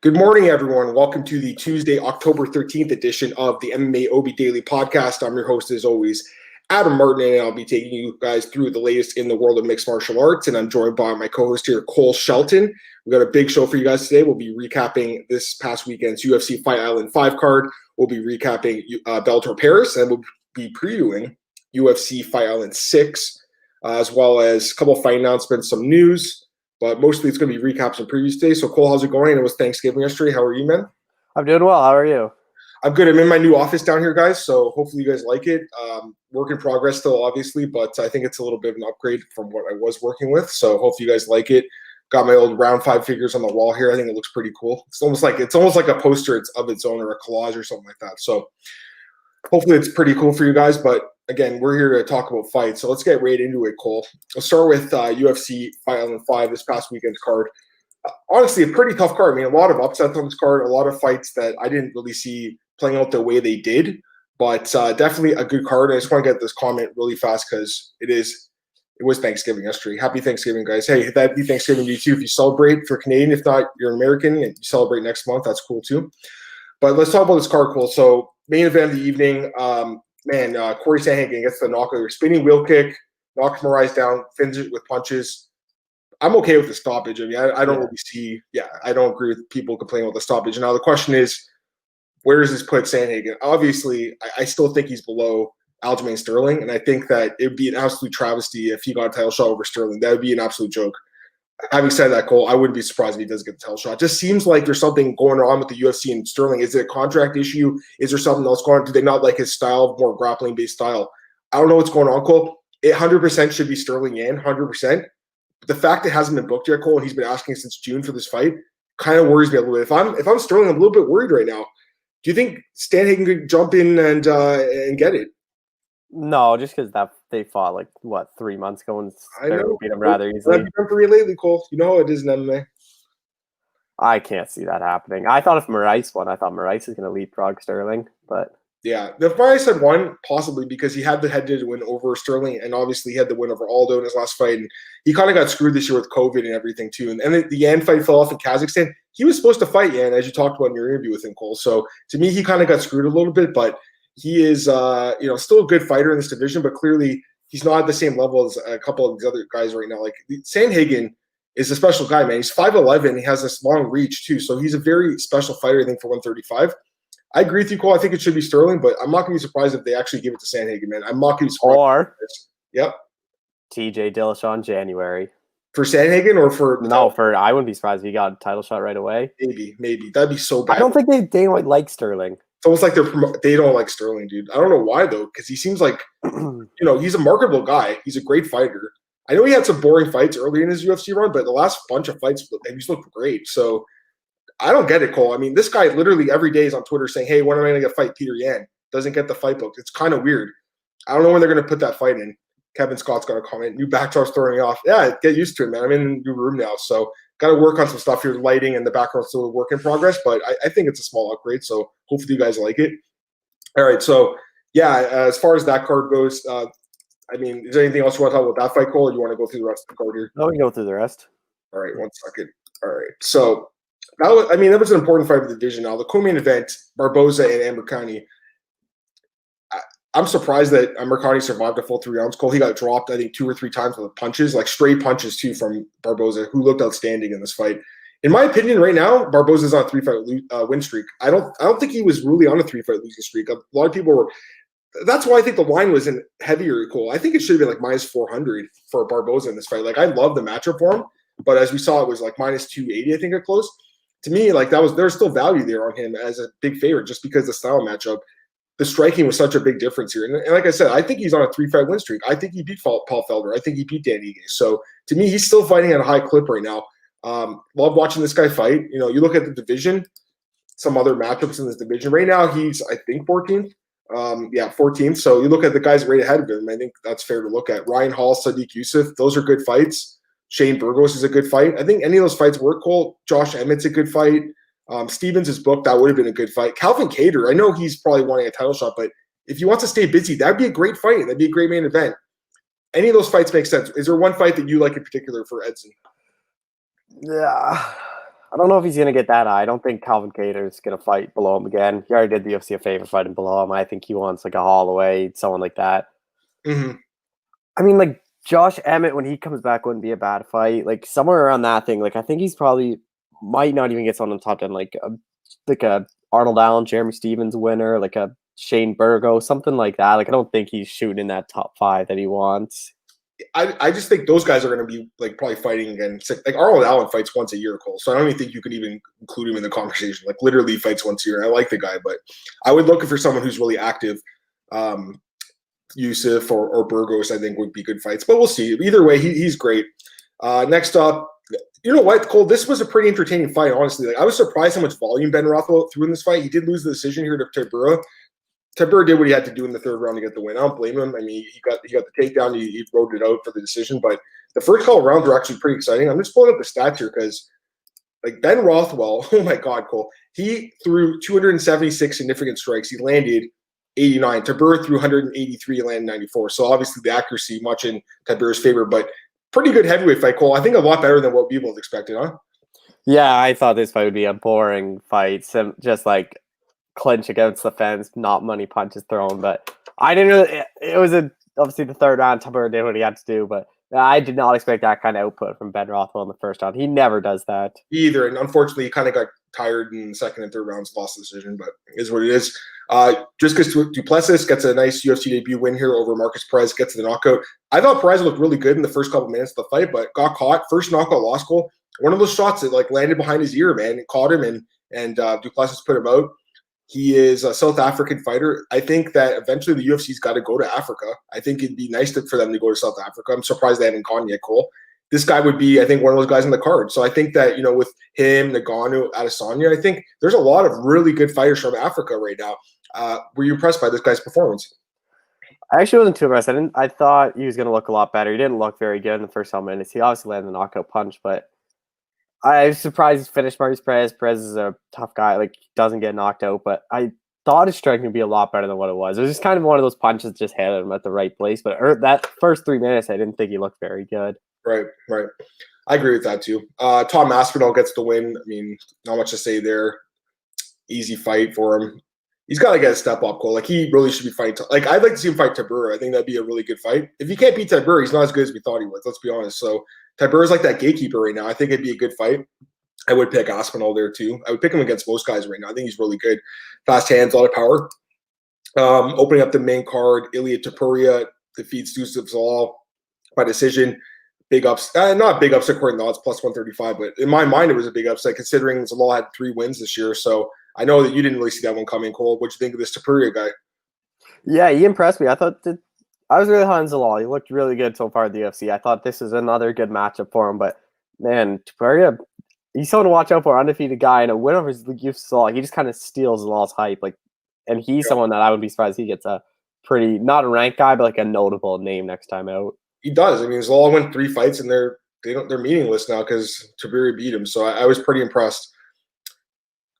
Good morning, everyone. Welcome to the Tuesday, October 13th edition of the MMAOB Daily Podcast. I'm your host, as always, Adam Martin, and I'll be taking you guys through the latest in the world of mixed martial arts. And I'm joined by my co-host here, Cole Shelton. We've got a big show for you guys today. We'll be recapping this past weekend's UFC Fight Island 5 card. We'll be recapping Bellator Paris, and we'll be previewing UFC Fight Island 6, as well as a couple of fight announcements, some news. But mostly it's going to be recaps and previews today. So, Cole, how's it going? It was Thanksgiving yesterday. How are you, man? I'm doing well. How are you? I'm good. I'm in my new office down here, guys. So hopefully you guys like it. Work in progress still, obviously, but I think it's a little bit of an upgrade from what I was working with. So hopefully you guys like it. Got my old round 5 figures on the wall here. I think it looks pretty cool. It's almost like a poster of its own or a collage or something like that. So hopefully it's pretty cool for you guys. But again, we're here to talk about fights. So let's get right into it, Cole. Let's start with UFC Fight Island 5, this past weekend's card. Honestly, a pretty tough card. I mean, a lot of upsets on this card, a lot of fights that I didn't really see playing out the way they did, but definitely a good card. I just want to get this comment really fast because it was Thanksgiving yesterday. Happy Thanksgiving, guys. Hey, happy Thanksgiving to you too. If you celebrate, for Canadian, if not, you're an American and you celebrate next month, that's cool too. But let's talk about this card, Cole. So main event of the evening, Cory Sandhagen gets the knockout, spinning wheel kick, knocks Moraes down, finishes it with punches. I'm okay with the stoppage. I mean, I don't really see, I don't agree with people complaining about the stoppage. Now, the question is, where does this put Sandhagen? Obviously, I still think he's below Aljamain Sterling, and I think that it would be an absolute travesty if he got a title shot over Sterling. That would be an absolute joke. Having said that, Cole, I wouldn't be surprised if he does get the title shot. It just seems like there's something going on with the UFC and Sterling. Is it a contract issue? Is there something else going on? Do they not like his style, more grappling-based style? I don't know what's going on, Cole. It 100% should be Sterling Yan, 100%. But the fact it hasn't been booked yet, Cole, and he's been asking since June for this fight, kind of worries me a little bit. If I'm Sterling, I'm a little bit worried right now. Do you think Sandhagen could jump in and get it? No, just because they fought 3 months ago and Sterling beat him rather easily. I've been for you lately, Cole. You know how it is in MMA. I can't see that happening. I thought if Moraes won, I thought Moraes is going to leapfrog Sterling, but yeah, if Moraes had won, possibly because he had the head-to-head win over Sterling, and obviously he had the win over Aldo in his last fight, and he kind of got screwed this year with COVID and everything too. And then the Yan fight fell off in Kazakhstan. He was supposed to fight Yan, as you talked about in your interview with him, Cole. So to me, he kind of got screwed a little bit, but he is still a good fighter in this division, but clearly he's not at the same level as a couple of these other guys right now. Like Sandhagen is a special guy, man. He's 5'11". He has this long reach too, so he's a very special fighter, I think, for 135. I agree with you, Cole. I think it should be Sterling, but I'm not going to be surprised if they actually give it to Sandhagen, man. I'm not going to be surprised. Or yep, TJ Dillashaw in January. For Sandhagen or for I wouldn't be surprised if he got a title shot right away. Maybe that'd be so bad. I don't think they like Sterling. It's almost like they don't like Sterling, dude. I don't know why though, because he seems like he's a marketable guy. He's a great fighter. I know he had some boring fights early in his UFC run, but the last bunch of fights he's looked great. So I don't get it, Cole. I mean, this guy literally every day is on Twitter saying, "Hey, when am I going to fight Peter Yan?" Doesn't get the fight booked. It's kind of weird. I don't know when they're going to put that fight in. Kevin Scott's got a comment. New backdrop's throwing me off. Yeah, get used to it, man. I'm in a new room now, so got to work on some stuff here. Lighting and the background's still a work in progress, but I think it's a small upgrade, so hopefully you guys like it. All right, so as far as that card goes, I mean, is there anything else you want to talk about that fight, Cole, or do you want to go through the rest of the card here? No, we can go through the rest. All right, 1 second. All right, so that was an important fight of the division. Now, the co-main event, Barboza and Amirkhani. I'm surprised that Amirkhani survived a full 3 rounds. Cole, he got dropped, I think, 2 or 3 times with punches, like straight punches too from Barboza, who looked outstanding in this fight. In my opinion, right now, Barboza's on a 3-fight win streak. I don't think he was really on a 3-fight losing streak. A lot of people were. That's why I think the line was in heavier, Cole. I think it should have been like minus 400 for Barboza in this fight. Like, I love the matchup for him, but as we saw, it was like minus 280, I think, at close. To me, like there's still value there on him as a big favorite just because the style matchup. The striking was such a big difference here. And like I said, I think he's on a 3-fight win streak. I think he beat Paul Felder. I think he beat Dan Ige. So to me, he's still fighting at a high clip right now. Love watching this guy fight. You look at the division, some other matchups in this division. Right now, he's, I think, 14th. 14th. So you look at the guys right ahead of him. I think that's fair to look at. Ryan Hall, Sadiq Youssef, those are good fights. Shane Burgos is a good fight. I think any of those fights work, Cole. Josh Emmett's a good fight. Stevens is booked. That would have been a good fight. Calvin Kattar, I know he's probably wanting a title shot, but if he wants to stay busy, that'd be a great fight. That'd be a great main event. Any of those fights make sense. Is there one fight that you like in particular for Edson? Yeah. I don't know if he's going to get that high. I don't think Calvin Kattar is going to fight below him again. He already did the UFC a favor fighting below him. I think he wants like a Holloway, someone like that. Mm-hmm. I mean, like Josh Emmett, when he comes back, wouldn't be a bad fight. Like somewhere around that thing. Like I think he's probably might not even get someone on the top 10. Like a Arnold Allen, Jeremy Stevens winner, like a Shane Burgo, something like that. Like I don't think he's shooting in that top 5 that he wants. I just think those guys are going to be like probably fighting again. Like Arnold Allen fights once a year, Cole. So I don't even think you can even include him in the conversation. Like literally fights once a year. I like the guy, but I would look for someone who's really active. Yusuf or Burgos, I think, would be good fights. But we'll see. Either way, he's great. Next up, you know what, Cole? This was a pretty entertaining fight, honestly. Like I was surprised how much volume Ben Rothwell threw in this fight. He did lose the decision here to Tybura. Tybura did what he had to do in the 3rd round to get the win. I don't blame him. I mean, he got the takedown. He rode it out for the decision. But the first couple rounds were actually pretty exciting. I'm just pulling up the stats here because, like, Ben Rothwell, oh my God, Cole, he threw 276 significant strikes. He landed 89. Tybura threw 183 and landed 94. So obviously the accuracy much in Tybura's favor, but pretty good heavyweight fight, Cole. I think a lot better than what we both expected, huh? Yeah, I thought this fight would be a boring fight. Just like clinch against the fence, not money punches thrown. But I didn't really. It was obviously the 3rd round. Tybura did what he had to do, but I did not expect that kind of output from Ben Rothwell in the 1st round. He never does that either, and unfortunately, he kind of got tired in the 2nd and 3rd rounds, lost the decision, but it is what it is. Jessica Duplessis gets a nice UFC debut win here over Marcus Perez, gets the knockout. I thought Perez looked really good in the first couple minutes of the fight, but got caught. First knockout, lost goal. One of those shots that like landed behind his ear, man. It caught him, and Duplessis put him out. He is a South African fighter. I think that eventually the UFC's got to go to Africa. I think it'd be nice for them to go to South Africa. I'm surprised they haven't gone yet, Cole. This guy would be, I think, one of those guys on the card. So I think that, with him, Nagano, Adesanya, I think there's a lot of really good fighters from Africa right now. Were you impressed by this guy's performance? I actually wasn't too impressed. I thought he was going to look a lot better. He didn't look very good in the first 7 minutes. He obviously landed the knockout punch, but I was surprised he finished Marcus Perez. Perez is a tough guy. Like, he doesn't get knocked out, but I thought his striking would be a lot better than what it was. It was just kind of one of those punches that just hit him at the right place. But that first 3 minutes, I didn't think he looked very good. Right. I agree with that too. Tom Aspinall gets the win. I mean, not much to say there. Easy fight for him. He's got to get a step up goal. Like, he really should be fighting. Like, I'd like to see him fight Tybura. I think that'd be a really good fight. If he can't beat Tybura, he's not as good as we thought he was. Let's be honest. So Tybura's like that gatekeeper right now. I think it'd be a good fight. I would pick Aspinall there too. I would pick him against most guys right now. I think he's really good. Fast hands, a lot of power. Opening up the main card, Ilia Topuria defeats Yusuf Zalal by decision. Big ups, not big upset according to odds, plus 135, but in my mind, it was a big upset considering Zalal had 3 wins this year. So I know that you didn't really see that one coming, Cole. What'd you think of this Topuria guy? Yeah, he impressed me. I was really high on Zalal. He looked really good so far at the UFC. I thought this is another good matchup for him, but man, Topuria, he's someone to watch out for, undefeated guy, and a win over Yusuf Zalal. He just kind of steals Zalal's hype, and he's someone that I would be surprised he gets a pretty, not a ranked guy, but like a notable name next time out. He does. I mean, Zalal won 3 fights, and they're meaningless now because Topuria beat him. So I was pretty impressed.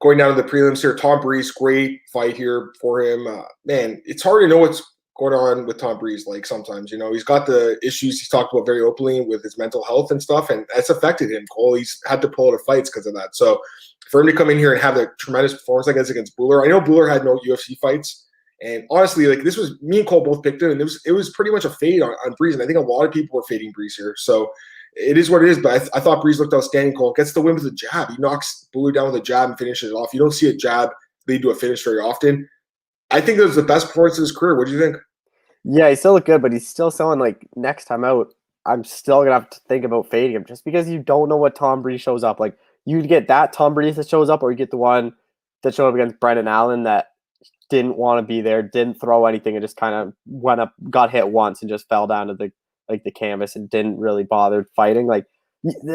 Going down to the prelims here, Tom Breeze, great fight here for him. Man, it's hard to know what's going on with Tom Breeze. Like sometimes, he's got the issues he's talked about very openly with his mental health and stuff, and that's affected him, Cole. He's had to pull out of fights because of that. So for him to come in here and have a tremendous performance, I guess, against Buller. I know Buller had no UFC fights. And honestly, like, this was, me and Cole both picked him, and it was pretty much a fade on Breeze. And I think a lot of people were fading Breeze here. So it is what it is. But I thought Breeze looked outstanding. Cole gets the win with a jab. He knocks Buller down with a jab and finishes it off. You don't see a jab lead to a finish very often. I think it was the best performance of his career. What do you think? Yeah, he still looked good, but he's still someone like next time out, I'm still going to have to think about fading him just because you don't know what Tom Breeze shows up. Like, you get that Tom Breeze that shows up, or you get the one that showed up against Brendan Allen that didn't want to be there, didn't throw anything, and just kind of went up, got hit once, and just fell down to the canvas and didn't really bother fighting. Like,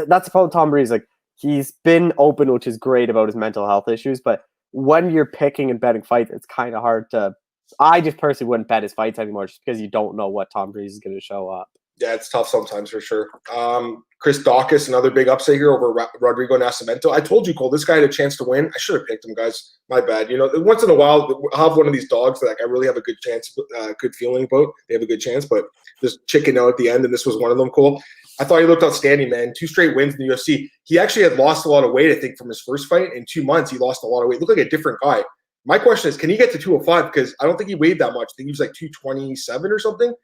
that's the problem with Tom Breeze. Like, he's been open, which is great about his mental health issues, but when you're picking and betting fights, it's kind of hard to. I just personally wouldn't bet his fights anymore just because you don't know what Tom Breeze is going to show up. Yeah, it's tough sometimes for sure. Chris Dawkins, another big upset here over Rodrigo Nascimento. I told you, Cole, this guy had a chance to win. I should have picked him, guys. My bad. Once in a while, I'll have one of these dogs that I really have a good chance, good feeling about. They have a good chance, but just chicken out at the end, and this was one of them, Cole. I thought he looked outstanding, man. 2 straight wins in the UFC. He actually had lost a lot of weight, I think, from his first fight. In 2 months, he lost a lot of weight. Looked like a different guy. My question is, can he get to 205? Because I don't think he weighed that much. I think he was like 227 or something. Do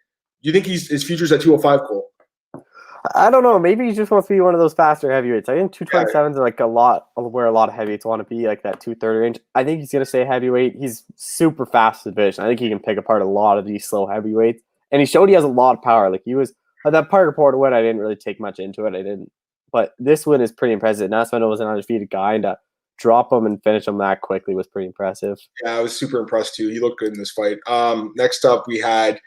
you think his future's at 205, Cole? I don't know. Maybe he just wants to be one of those faster heavyweights. I think 227s are like a lot where a lot of heavyweights want to be, like that 230 range. I think he's going to stay heavyweight. He's super fast in the division. I think he can pick apart a lot of these slow heavyweights. And he showed he has a lot of power. Like he was that Parker Porter win, I didn't really take much into it. I didn't. But this win is pretty impressive. Nascimento was an undefeated guy, and to drop him and finish him that quickly was pretty impressive. Yeah, I was super impressed too. He looked good in this fight. Next up, we had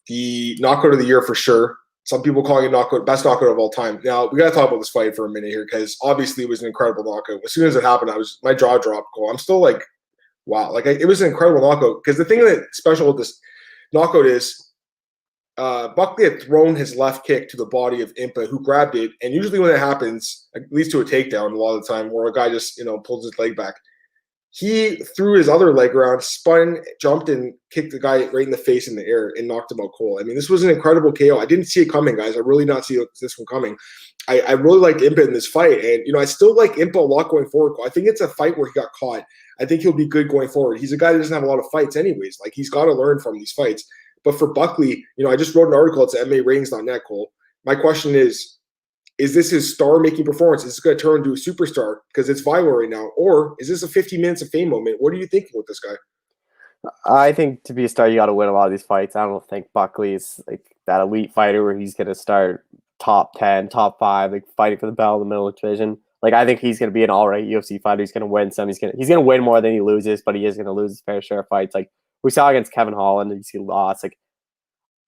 the knockout of the year for sure. Some people calling it best knockout of all time. Now, we got to talk about this fight for a minute here because obviously it was an incredible knockout. As soon as it happened, my jaw dropped. I'm still like, wow. Like, it was an incredible knockout because the thing that's special with this knockout is Buckley had thrown his left kick to the body of Impa, who grabbed it. And usually when it happens, it leads to a takedown a lot of the time where a guy just, pulls his leg back. He threw his other leg around, spun, jumped, and kicked the guy right in the face in the air and knocked him out cold. I mean, this was an incredible KO. I didn't see it coming, guys. I really not see this one coming. I really liked Impa in this fight. And, I still like Impa a lot going forward. I think it's a fight where he got caught. I think he'll be good going forward. He's a guy that doesn't have a lot of fights anyways. Like, he's got to learn from these fights. But for Buckley, I just wrote an article. It's at MMARatings.net, Cole. My question is this his star-making performance? Is this going to turn into a superstar because it's viral right now? Or is this a 50 minutes of fame moment? What are you thinking with this guy? I think to be a star, you got to win a lot of these fights. I don't think Buckley is like that elite fighter where he's going to start top 10, top 5, like fighting for the belt in the middle of the division. Like, I think he's going to be an all-right UFC fighter. He's going to win some. He's going to win more than he loses, but he is going to lose his fair share of fights. Like we saw against Kevin Holland, he lost. Like,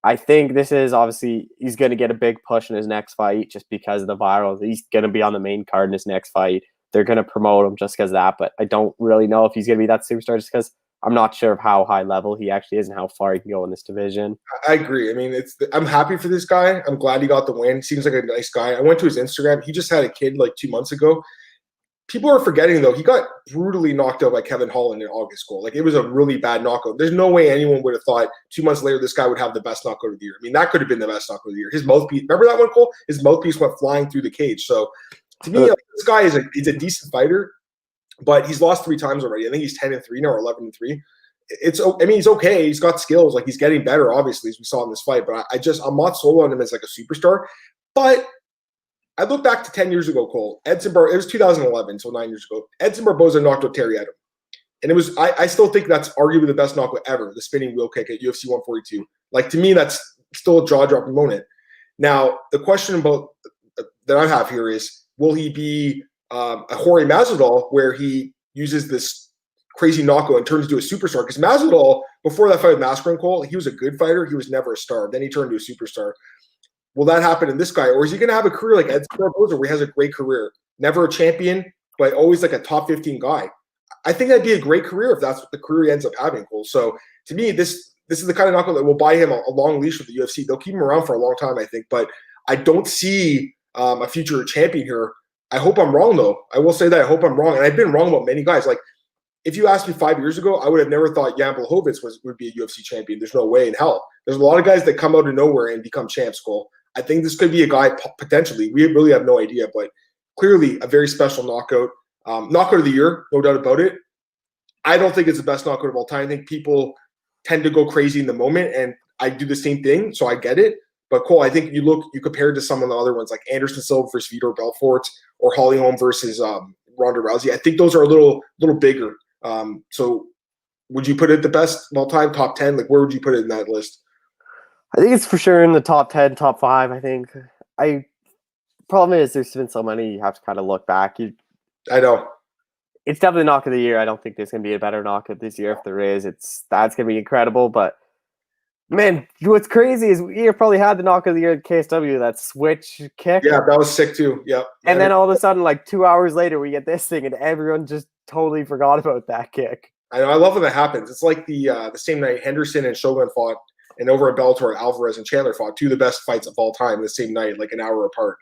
I think this is obviously he's going to get a big push in his next fight just because of the viral. He's going to be on the main card in his next fight. They're going to promote him just because of that. But I don't really know if he's going to be that superstar just because I'm not sure of how high level he actually is and how far he can go in this division. I agree. I mean, I'm happy for this guy. I'm glad he got the win. Seems like a nice guy. I went to his Instagram. He just had a kid like 2 months ago. People are forgetting, though, he got brutally knocked out by Kevin Holland in August. Goal. Like, it was a really bad knockout. There's no way anyone would have thought 2 months later this guy would have the best knockout of the year. I mean, that could have been the best knockout of the year. His mouthpiece, remember that one, Cole? His mouthpiece went flying through the cage. So, to me, this guy is a decent fighter, but he's lost 3 times already. I think he's 10-3 now or 11-3. He's okay. He's got skills. Like, he's getting better, obviously, as we saw in this fight. But I'm not sold on him as like a superstar. But I look back to 10 years ago, Cole. It was 2011, so 9 years ago. Edson Barboza knocked out Terry Edom. And it was I still think that's arguably the best knockout ever, the spinning wheel kick at UFC 142. Like, to me, that's still a jaw-dropping moment. Now, the question that I have here is, will he be a Jorge Masvidal where he uses this crazy knockout and turns into a superstar? Because Masvidal, before that fight with Mascarin, Cole, he was a good fighter. He was never a star. Then he turned into a superstar. Will that happen in this guy? Or is he going to have a career like Edson Barboza where he has a great career? Never a champion, but always like a top 15 guy. I think that'd be a great career if that's what the career he ends up having, Cole. So to me, this is the kind of knockout that will buy him a long leash with the UFC. They'll keep him around for a long time, I think. But I don't see a future champion here. I hope I'm wrong, though. I will say that I hope I'm wrong. And I've been wrong about many guys. Like, if you asked me 5 years ago, I would have never thought Jan Blachowicz would be a UFC champion. There's no way in hell. There's a lot of guys that come out of nowhere and become champs, Cole. I think this could be a guy potentially. We really have no idea, but clearly a very special knockout. Knockout of the year, no doubt about it. I don't think it's the best knockout of all time. I think people tend to go crazy in the moment, and I do the same thing, so I get it. But Cole, I think you compare it to some of the other ones like Anderson Silva versus Vitor Belfort or Holly Holm versus Ronda Rousey. I think those are a little bigger. So would you put it the best of all time, top 10? Like, where would you put it in that list? I think it's for sure in the top 10, top 5, I think. Problem is there's been so many you have to kind of look back. I know. It's definitely knock of the year. I don't think there's going to be a better knockout this year. If there is, that's going to be incredible. But, man, what's crazy is we probably had the knock of the year at KSW, that switch kick. Yeah, that was sick too. Yep. And then all of a sudden, like 2 hours later, we get this thing, and everyone just totally forgot about that kick. I know. I love when that happens. It's like the same night Henderson and Shogun fought, and over at Bellator, Alvarez and Chandler fought, 2 of the best fights of all time the same night, like an hour apart.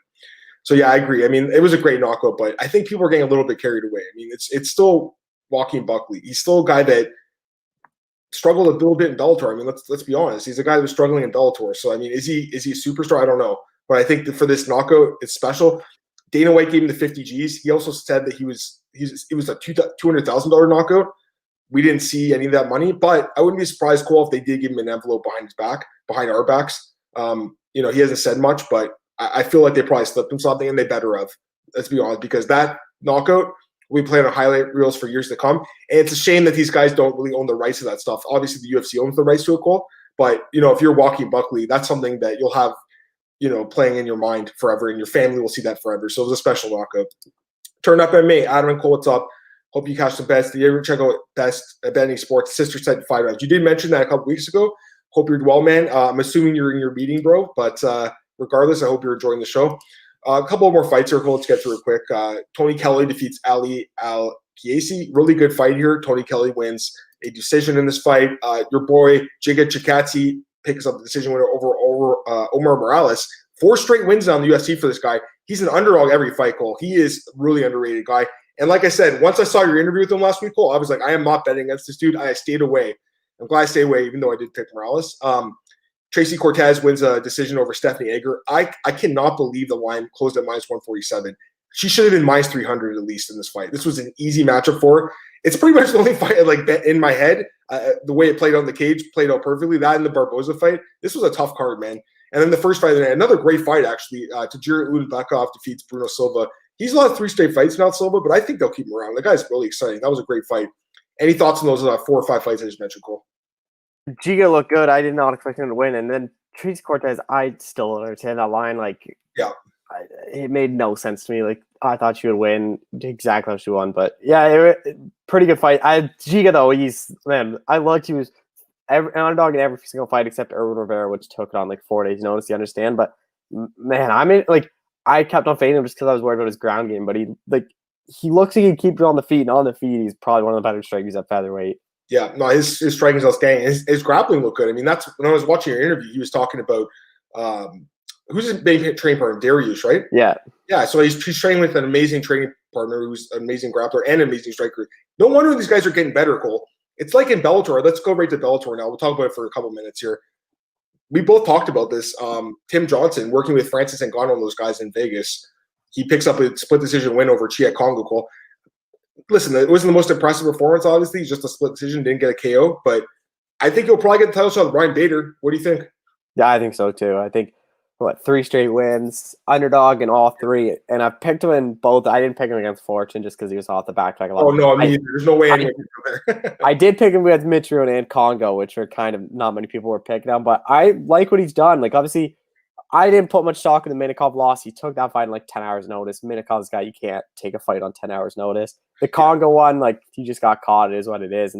So, yeah, I agree. I mean, it was a great knockout, but I think people are getting a little bit carried away. I mean, it's still Joaquin Buckley. He's still a guy that struggled a little bit in Bellator. I mean, let's be honest. He's a guy that was struggling in Bellator. So, I mean, is he a superstar? I don't know. but I think that for this knockout, it's special. Dana White gave him the 50 Gs. He also said that it was a $200,000 knockout. We didn't see any of that money, but I wouldn't be surprised, Cole, if they did give him an envelope behind our backs. He hasn't said much, but I feel like they probably slipped him something, and they better have. Let's be honest, because that knockout, we play on highlight reels for years to come. And it's a shame that these guys don't really own the rights to that stuff. Obviously, the UFC owns the rights to it, Cole. But, if you're Joaquin Buckley, that's something that you'll have, playing in your mind forever, and your family will see that forever. So it was a special knockout. Turn Up MMA, Adam and Cole, what's up? Hope you catch some bets. Did you ever check out Best Betting Sports Sister Site 5 rounds? You did mention that a couple weeks ago. Hope you're well, man. I'm assuming you're in your meeting, bro. But regardless, I hope you're enjoying the show. A couple more fights here. Let's get through it quick. Tony Kelly defeats Ali Al-Kiasi. Really good fight here. Tony Kelly wins a decision in this fight. Your boy Jessica Andrade picks up the decision winner over Omar Morales. 4 straight wins on the UFC for this guy. He's an underdog every fight, Cole. He is a really underrated guy. And like I said, once I saw your interview with him last week, Cole, I was like, I am not betting against this dude. I stayed away. I'm glad I stayed away, even though I did pick Morales. Tracy Cortez wins a decision over Stephanie Egger. I cannot believe the line closed at minus 147. She should have been minus 300 at least in this fight. This was an easy matchup for her. It's pretty much the only fight I bet in my head. The way it played out in the cage played out perfectly. That and the Barboza fight. This was a tough card, man. And then the first fight of the night, another great fight, actually. Tajir Ulanbekov defeats Bruno Silva. He's lost 3 straight fights now, Silva, but I think they'll keep him around. The guy's really exciting. That was a great fight. Any thoughts on those 4 or 5 fights I just mentioned, Cole? Giga looked good. I did not expect him to win. And then Tracy Cortez, I still don't understand that line. It made no sense to me. I thought she would win exactly how she won. But yeah, pretty good fight. Giga, though, I liked he was an underdog in every single fight except Erwin Rivera, which took it on 4 days' notice. You understand? But man, I kept on fading him just because I was worried about his ground game. But he looks like he can keep it on the feet, and on the feet, he's probably one of the better strikers at featherweight. Yeah, no, his striking is outstanding. His grappling looked good. I mean, that's when I was watching your interview, he was talking about who's his main training partner, Darius, right? Yeah. Yeah, so he's training with an amazing training partner who's an amazing grappler and an amazing striker. No wonder these guys are getting better, Cole. It's like in Bellator. Let's go right to Bellator now. We'll talk about it for a couple minutes here. We both talked about this. Tim Johnson, working with Francis Ngannou and those guys in Vegas, he picks up a split decision win over Chia Kongo, Cole. Listen, it wasn't the most impressive performance, obviously. It's just a split decision, didn't get a KO. But I think he'll probably get the title shot with Ryan Bader. What do you think? Yeah, I think so, too. I think, 3 straight wins, underdog in all 3. And I picked him in both. I didn't pick him against Fortune just because he was off the back. Oh, no, I mean, there's no way anyone can go there. I did pick him with Mitrione and Congo, which are kind of not many people were picking him. But I like what he's done. Obviously, I didn't put much stock in the Minikov loss. He took that fight in 10 hours notice. Minikov's guy, you can't take a fight on 10 hours notice. The Congo one, he just got caught. It is what it is.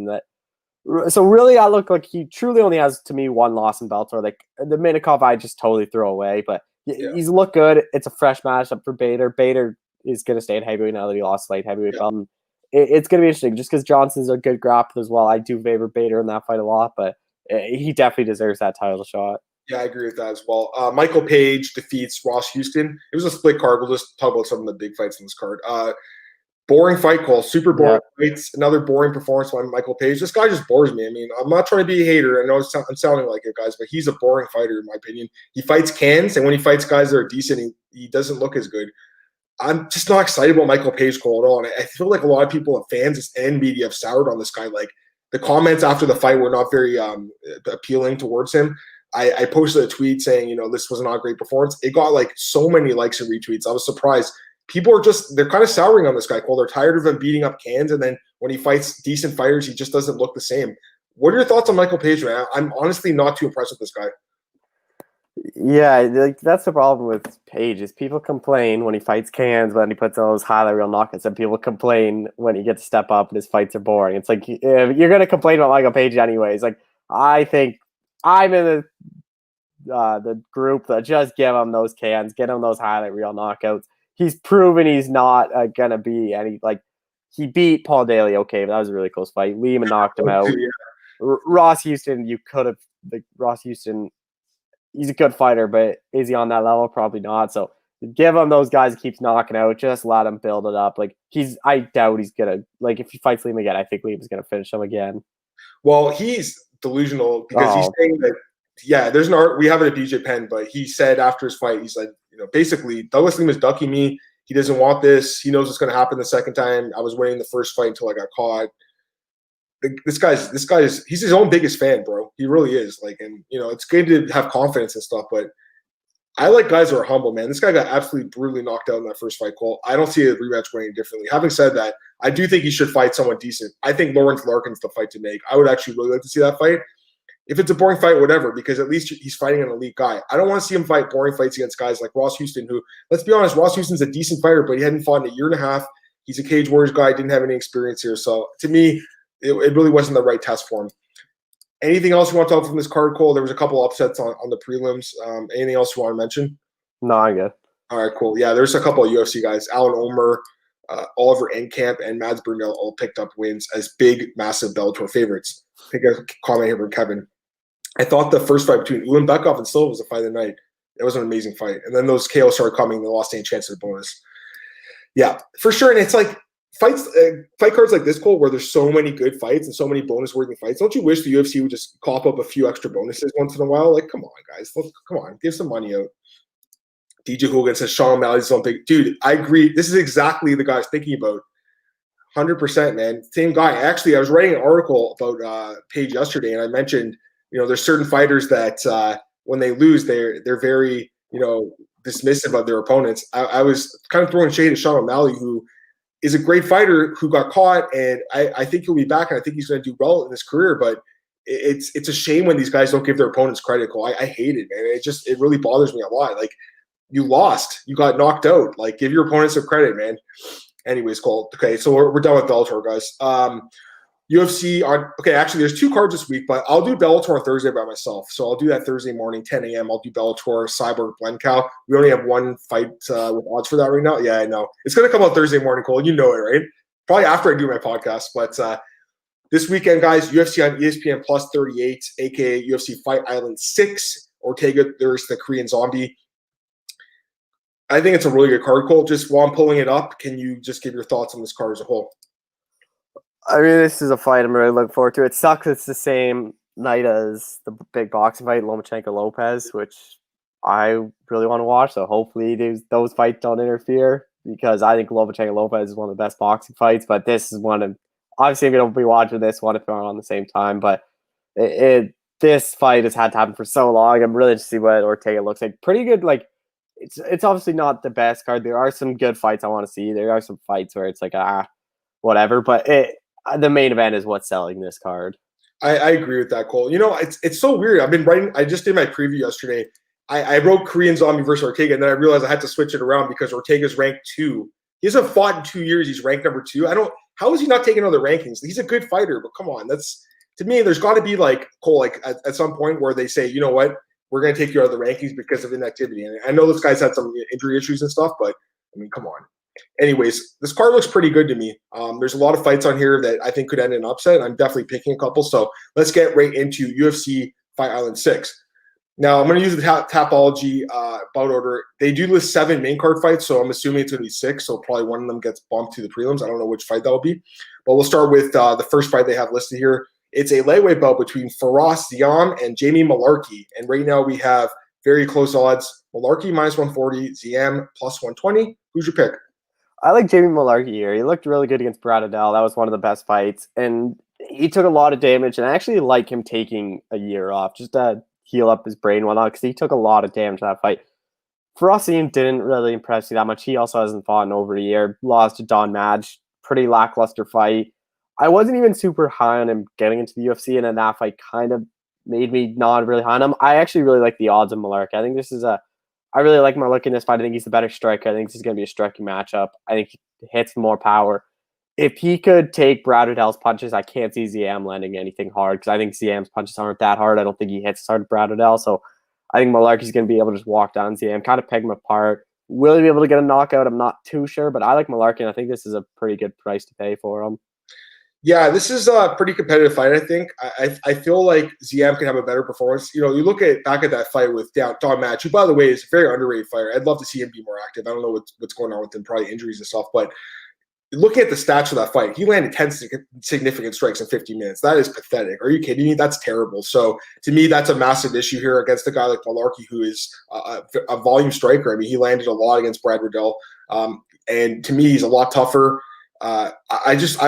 So really, I look like he truly only has, to me, 1 loss in Bellator. The Minikov, I just totally throw away. But he's looked good. It's a fresh matchup for Bader. Bader is going to stay in heavyweight now that he lost light heavyweight belt. It's going to be interesting. Just because Johnson's a good grappler as well, I do favor Bader in that fight a lot. But he definitely deserves that title shot. Yeah, I agree with that as well. Michael Page defeats Ross Houston. It was a split card. We'll just talk about some of the big fights in this card. Boring fight call. Super boring fights. Another boring performance by Michael Page. This guy just bores me. I mean, I'm not trying to be a hater. I know I'm sounding like it, guys, but he's a boring fighter in my opinion. He fights cans, and when he fights guys that are decent, he doesn't look as good. I'm just not excited about Michael Page Cole at all. And I feel like a lot of people, fans and media, have soured on this guy. The comments after the fight were not very appealing towards him. I posted a tweet saying, this was not a great performance. It got so many likes and retweets. I was surprised. People are they're kind of souring on this guy, Cole. They're tired of him beating up cans, and then when he fights decent fighters, he just doesn't look the same. What are your thoughts on Michael Page, man? I'm honestly not too impressed with this guy. Yeah, that's the problem with Page is people complain when he fights cans, when he puts on those highlight reel knockouts, and people complain when he gets to step up and his fights are boring. It's you're going to complain about Michael Page anyways. I think I'm in the group that just give him those cans, get him those highlight reel knockouts. He's proven he's not going to be any he beat Paul Daly, okay, but that was a really close fight. Lehman knocked him out. Yeah. Ross Houston, you could have Ross Houston. He's a good fighter, but is he on that level? Probably not. So give him those guys he keeps knocking out. Just let him build it up. I doubt he's gonna if he fights Liam again, I think Liam's gonna finish him again. Well, he's delusional because he's saying that yeah, there's an art. We have it at BJ Penn, but he said after his fight, he's like, basically Douglas Lima's ducking me. He doesn't want this. He knows what's going to happen the second time. I was winning the first fight until I got caught. This guy's he's his own biggest fan, bro. He really is. Like, and it's good to have confidence and stuff, but I like guys who are humble, man. This guy got absolutely brutally knocked out in that first fight, Cole. I don't see a rematch going any differently. Having said that, I do think he should fight someone decent. I think Lawrence Larkin's the fight to make. I would actually really like to see that fight. If it's a boring fight, whatever, because at least he's fighting an elite guy. I don't want to see him fight boring fights against guys like Ross Houston, who, let's be honest, Ross Houston's a decent fighter, but he hadn't fought in a year and a half. He's a Cage Warriors guy, didn't have any experience here. So to me, it really wasn't the right test for him. Anything else you want to talk from this card, Cole? There was a couple upsets on the prelims. Anything else you want to mention? No, I'm good. All right, cool. Yeah, there's a couple of UFC guys. Alan Omer, Oliver Enkamp, and Mads Burnell all picked up wins as big, massive Bellator favorites. I think a comment here from Kevin. I thought the first fight between Ulanbekov and Silva was the fight of the night. It was an amazing fight. And then those KOs started coming and they lost any chance of the bonus. Yeah, for sure. And it's like fight cards like this, Cole, where there's so many good fights and so many bonus-worthy fights. Don't you wish the UFC would just cough up a few extra bonuses once in a while? Like, come on, guys. Come on. Give some money out. DJ Hogan says Sean O'Malley's his own big. Dude, I agree. This is exactly the guy I was thinking about. 100%, man. Same guy. Actually, I was writing an article about Paige yesterday, and I mentioned, there's certain fighters that when they lose, they're very, dismissive of their opponents. I was kind of throwing shade at Sean O'Malley, who is a great fighter who got caught, and I think he'll be back, and I think he's going to do well in his career. But it's a shame when these guys don't give their opponents credit. Cole, I hate it, man. It really bothers me a lot. Like, you lost, you got knocked out. Like, give your opponents some credit, man. Anyways, Cole. Okay, so we're done with Bellator, guys. UFC on. Okay, actually, there's 2 cards this week, but I'll do Bellator on Thursday by myself. So I'll do that Thursday morning, 10 a.m. I'll do Bellator, Cyborg, Glencow. We only have one fight with odds for that right now. Yeah, I know. It's going to come out Thursday morning, Cole. You know it, right? Probably after I do my podcast. But this weekend, guys, UFC on ESPN Plus 38, a.k.a. UFC Fight Island 6. Ortega, there's the Korean Zombie. I think it's a really good card, Cole. Just while I'm pulling it up, can you just give your thoughts on this card as a whole? I mean, this is a fight I'm really looking forward to. It sucks it's the same night as the big boxing fight, Lomachenko-Lopez, which I really want to watch. So hopefully those fights don't interfere, because I think Lomachenko-Lopez is one of the best boxing fights. But this is one of, obviously, I'm going to be watching this one if they're on the same time. But this fight has had to happen for so long. I'm really interested to see what Ortega looks like. Pretty good, like, it's obviously not the best card. There are some good fights I want to see. There are some fights where it's like, whatever. But the main event is what's selling this card. I agree with that, Cole. It's so weird. I've been writing. I just did my preview yesterday. I wrote Korean Zombie versus Ortega, and then I realized I had to switch it around because Ortega's ranked 2. He hasn't fought in 2 years. He's ranked number 2. How is he not taking other rankings? He's a good fighter, but come on. To me, there's got to be like, Cole, like at some point where they say, you know what? We're going to take you out of the rankings because of inactivity. And I know this guy's had some injury issues and stuff, but I mean, come on. Anyways, this card looks pretty good to me. There's a lot of fights on here that I think could end in an upset. I'm definitely picking a couple. So let's get right into UFC Fight Island 6. Now, I'm going to use the Tapology bout order. They do list 7 main card fights, so I'm assuming it's going to be 6. So probably one of them gets bumped to the prelims. I don't know which fight that will be. But we'll start with the first fight they have listed here. It's a lightweight bout between Ferrous, Dion, and Jamie Malarkey. And right now we have very close odds. Malarkey minus 140, ZM plus 120. Who's your pick? I like Jamie Malarkey here. He looked really good against Brad Adele. That was one of the best fights. And he took a lot of damage. And I actually like him taking a year off just to heal up his brain and whatnot, because he took a lot of damage in that fight. Ferrous didn't really impress me that much. He also hasn't fought in over a year. Lost to Don Madge. Pretty lackluster fight. I wasn't even super high on him getting into the UFC, and then that fight kind of made me not really high on him. I actually really like the odds of Malarkey. I think this is I really like Malarkey in this fight. I think he's the better striker. I think this is going to be a striking matchup. I think he hits more power. If he could take Brad Riddell's punches, I can't see ZM landing anything hard, because I think ZM's punches aren't that hard. I don't think he hits as hard as Brad Riddell. So I think Malarkey's going to be able to just walk down ZM, kind of peg him apart. Will he be able to get a knockout? I'm not too sure, but I like Malarkey, and I think this is a pretty good price to pay for him. Yeah, this is a pretty competitive fight, I think. I feel like ZM can have a better performance. You look back at that fight with Don Madge, who, by the way, is a very underrated fighter. I'd love to see him be more active. I don't know what's going on with him, probably injuries and stuff. But looking at the stats for that fight, he landed 10 significant strikes in 50 minutes. That is pathetic. Are you kidding me? That's terrible. So to me, that's a massive issue here against a guy like Malarkey, who is a volume striker. I mean, he landed a lot against Brad Riddell. And to me, he's a lot tougher. I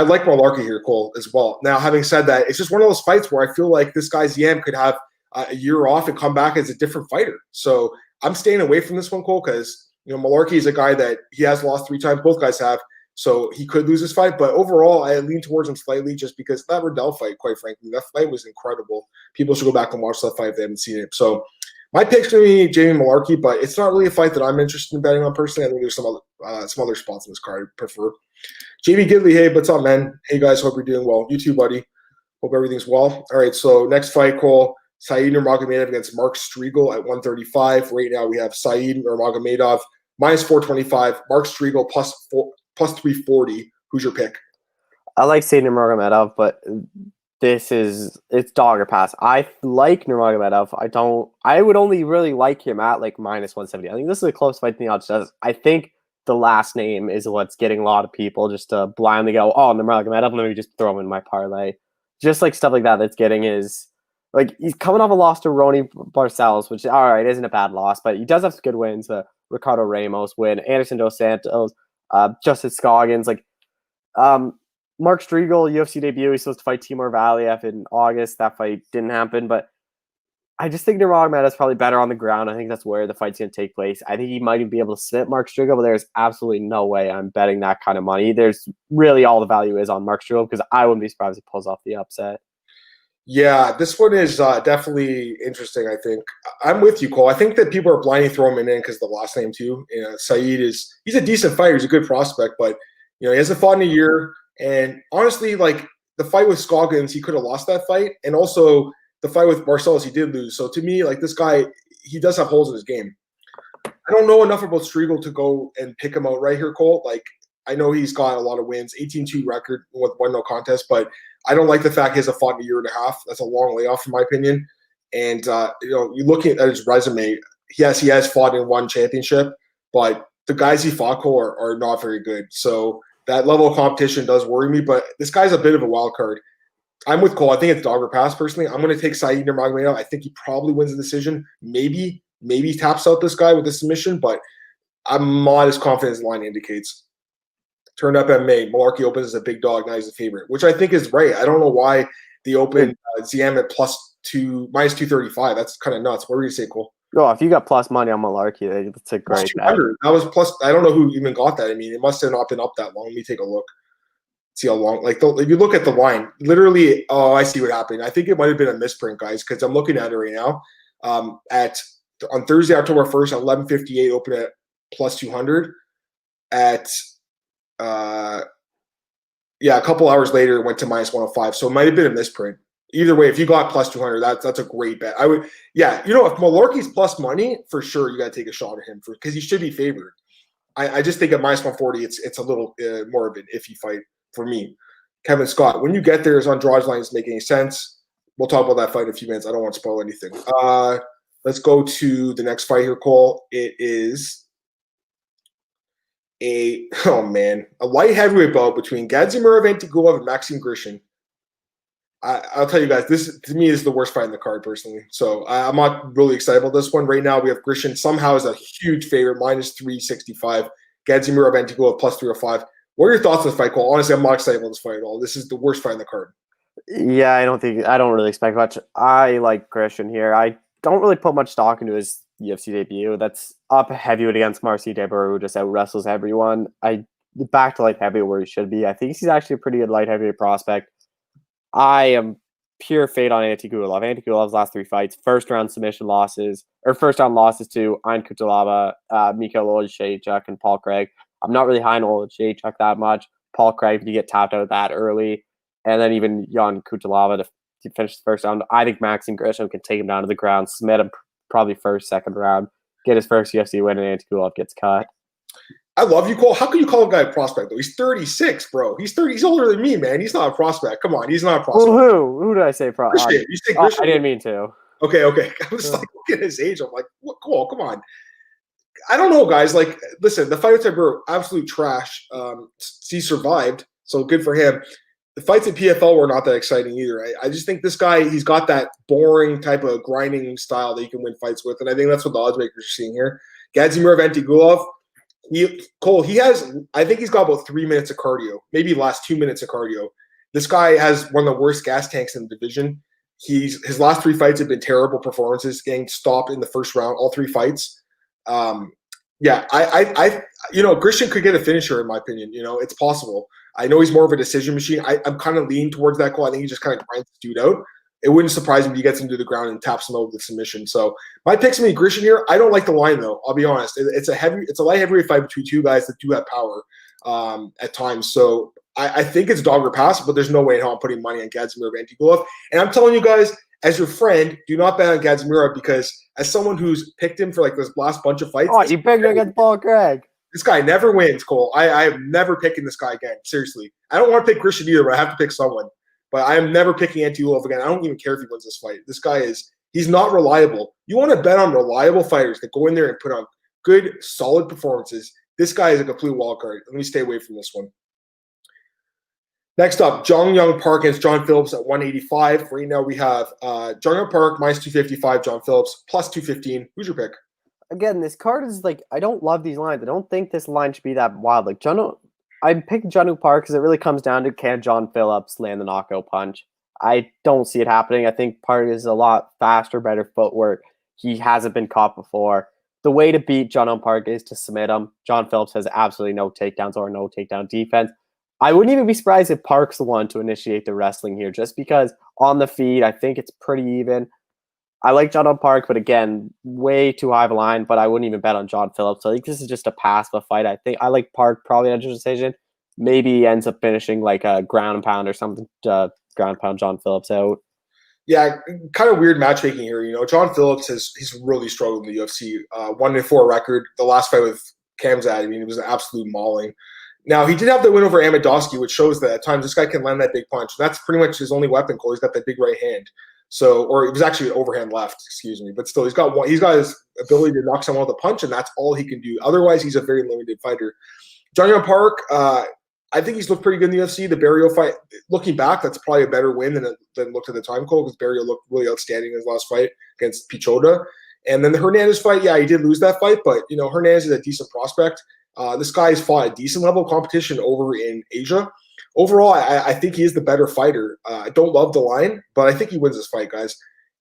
like Malarkey here, Cole, as well. Now, having said that, it's just one of those fights where I feel like this guy's Yam could have a year off and come back as a different fighter. So I'm staying away from this one, Cole, because Malarkey is a guy that he has lost 3 times. Both guys have. So he could lose this fight. But overall, I lean towards him slightly just because that Riddell fight, quite frankly, that fight was incredible. People should go back and watch that fight if they haven't seen it. So my pick's going to be Jamie Malarkey, but it's not really a fight that I'm interested in betting on personally. I think there's some other spots in this card I prefer. Jamie Gidley, hey, what's up, man? Hey, guys, hope you're doing well. You too, buddy. Hope everything's well. All right, so next fight, Cole, Said Nurmagomedov against Mark Striegel at 135. Right now we have Said Nurmagomedov minus 425, Mark Striegel plus 340. Who's your pick? I like Said Nurmagomedov, but it's dog or pass. I like Nurmagomedov. I would only really like him at like minus 170. I think this is a close fight than the odds does. I think the last name is what's getting a lot of people just to blindly go, oh, Nurmagomedov, let me just throw him in my parlay. Just like stuff like that that's getting is like he's coming off a loss to Ronnie Barcelos, which all right, isn't a bad loss, but he does have some good wins. Ricardo Ramos win, Anderson Dos Santos, Justice Scoggins, like Mark Striegel, UFC debut. He's supposed to fight Timur Valiev in August. That fight didn't happen, but I just think Nurmagomedov is probably better on the ground. I think that's where the fight's going to take place. I think he might even be able to submit Mark Striegel, but there's absolutely no way I'm betting that kind of money. There's really all the value is on Mark Striegel because I wouldn't be surprised if he pulls off the upset. Yeah, this one is definitely interesting, I think. I'm with you, Cole. I think that people are blindly throwing him in because the last name, too. Said he's a decent fighter. He's a good prospect, but he hasn't fought in a year. And honestly, like the fight with Scoggins, he could have lost that fight. And also the fight with Barcelos, he did lose. So to me, like this guy, he does have holes in his game. I don't know enough about Striegel to go and pick him out right here, Cole. Like I know he's got a lot of wins, 18-2 record with 1 no contest, but I don't like the fact he hasn't fought in a year and a half. That's a long layoff, in my opinion. And you look at his resume. Yes, he has fought in 1 championship, but the guys he fought, Cole, are not very good. So that level of competition does worry me. But this guy's a bit of a wild card. I'm with Cole. I think it's dog or pass. Personally, I'm going to take Said Nurmagomedov. I think he probably wins the decision. Maybe taps out this guy with a submission, but I'm not as confident as the line indicates. Turned up MMA. Malarkey opens as a big dog. Now he's a favorite, which I think is right. I don't know why the open ZM at minus 235. That's kind of nuts. What were you say, Cole? Oh, if you got plus money on Malarkey, that's a great bet. That was plus. I don't know who even got that. I mean, it must have not been up that long. Let me take a look. See how long. Like if you look at the line, literally. Oh, I see what happened. I think it might have been a misprint, guys, because I'm looking at it right now. On Thursday, October 1st, at 11:58, open at plus 200. At a couple hours later, it went to minus 105. So it might have been a misprint. Either way, if you got plus 200, that's a great bet. I would, if Malarkey's plus money, for sure you got to take a shot at him because he should be favored. I just think at minus 140, it's a little more of an iffy fight for me. Kevin Scott, when you get there, is Andrade's line doesn't make any sense. We'll talk about that fight in a few minutes. I don't want to spoil anything. Let's go to the next fight here, Cole. It is a light heavyweight bout between Gadzhimurov Antigulov and Maxim Grishin. I'll tell you guys, this to me is the worst fight in the card personally. So I'm not really excited about this one. Right now we have Grishin somehow is a huge favorite, minus 365. Gadzhimurov Antigulov plus 305. What are your thoughts on this fight, Cole? Honestly, I'm not excited about this fight at all. This is the worst fight in the card. Yeah, I don't really expect much. I like Grishin here. I don't really put much stock into his UFC debut. That's up heavyweight against Marcy Deborah, who just out wrestles everyone. Back to light heavyweight where he should be. I think he's actually a pretty good light heavyweight prospect. I am pure fade on Antigulov. Antigulov's last 3 fights, first round losses to Ian Kutalaba, Mikhail Olszewczuk, and Paul Craig. I'm not really high on Olszewczuk that much. Paul Craig, if you get tapped out that early, and then even Jan Kutalaba to finish the first round. I think Maxim Grishin can take him down to the ground, submit him probably first, second round, get his first UFC win, and Antigulov gets cut. I love you, Cole. How can you call a guy a prospect, though? He's 36, bro. He's 30. He's older than me, man. He's not a prospect. Come on. He's not a prospect. Well, who did I say prospect? You say Grishin. I didn't mean to. Okay. I was like looking at his age. I'm like, what? Cole, come on. I don't know, guys. Like, listen, the fight with Tibur, absolute trash. He survived, so good for him. The fights at PFL were not that exciting either. I just think this guy, he's got that boring type of grinding style that you can win fights with, and I think that's what the odds makers are seeing here. Gadzhimurov Antigulov, I think he's got about 3 minutes of cardio, maybe last 2 minutes of cardio. This guy has one of the worst gas tanks in the division. His last 3 fights have been terrible performances, getting stopped in the first round, all 3 fights. Christian could get a finisher in my opinion. It's possible. I know he's more of a decision machine. I'm kind of leaning towards that call. I think he just kind of grinds the dude out. It wouldn't surprise me if he gets him to the ground and taps him out with a submission. So my pick's gonna be Christian here. I don't like the line though. I'll be honest. It's a light heavyweight fight between 2 guys that do have power at times. So I think it's dog or pass, but there's no way in hell I'm putting money on Gadzhimurov Antigulov. And I'm telling you guys, as your friend, do not bet on Gadzhimurov because as someone who's picked him for like this last bunch of fights. Oh, you picked him against Paul Craig. This guy never wins, Cole. I am never picking this guy again. Seriously. I don't want to pick Christian either, but I have to pick someone. But I am never picking Antigulov again. I don't even care if he wins this fight. This guy he's not reliable. You want to bet on reliable fighters that go in there and put on good, solid performances. This guy is a complete wild card. Let me stay away from this one. Next up, Jong Young Park against John Phillips at 185. Right now we have Jong Young Park minus 255, John Phillips plus 215. Who's your pick? Again, this card is like, I don't love these lines. I don't think this line should be that wild. Like, I picked Jong Young Park because it really comes down to can John Phillips land the knockout punch. I don't see it happening. I think Park is a lot faster, better footwork. He hasn't been caught before. The way to beat Jong Young Park is to submit him. John Phillips has absolutely no takedowns or no takedown defense. I wouldn't even be surprised if Park's the one to initiate the wrestling here, just because on the feet, I think it's pretty even. I like John Park, but again, way too high of a line, but I wouldn't even bet on John Phillips. So I think this is just a pass of a fight. I think I like Park probably on a decision. Maybe he ends up finishing like a ground and pound or something, ground pound John Phillips out. Yeah, kind of weird matchmaking here. John Phillips he's really struggled in the UFC. 1-4 record. The last fight with Khamzat, it was an absolute mauling. Now, he did have the win over Amidowski, which shows that at times this guy can land that big punch. That's pretty much his only weapon, Cole. He's got that big right hand. So, or it was actually an overhand left, excuse me. But still, he's got his ability to knock someone with a punch, and that's all he can do. Otherwise, he's a very limited fighter. Jong Young Park, I think he's looked pretty good in the UFC. The Barrio fight, looking back, that's probably a better win than looked at the time, Cole, because Barrio looked really outstanding in his last fight against Pichoda. And then the Hernandez fight, yeah, he did lose that fight, but, Hernandez is a decent prospect. This guy has fought a decent level of competition over in Asia. Overall, I think he is the better fighter. I don't love the line, but I think he wins this fight, guys.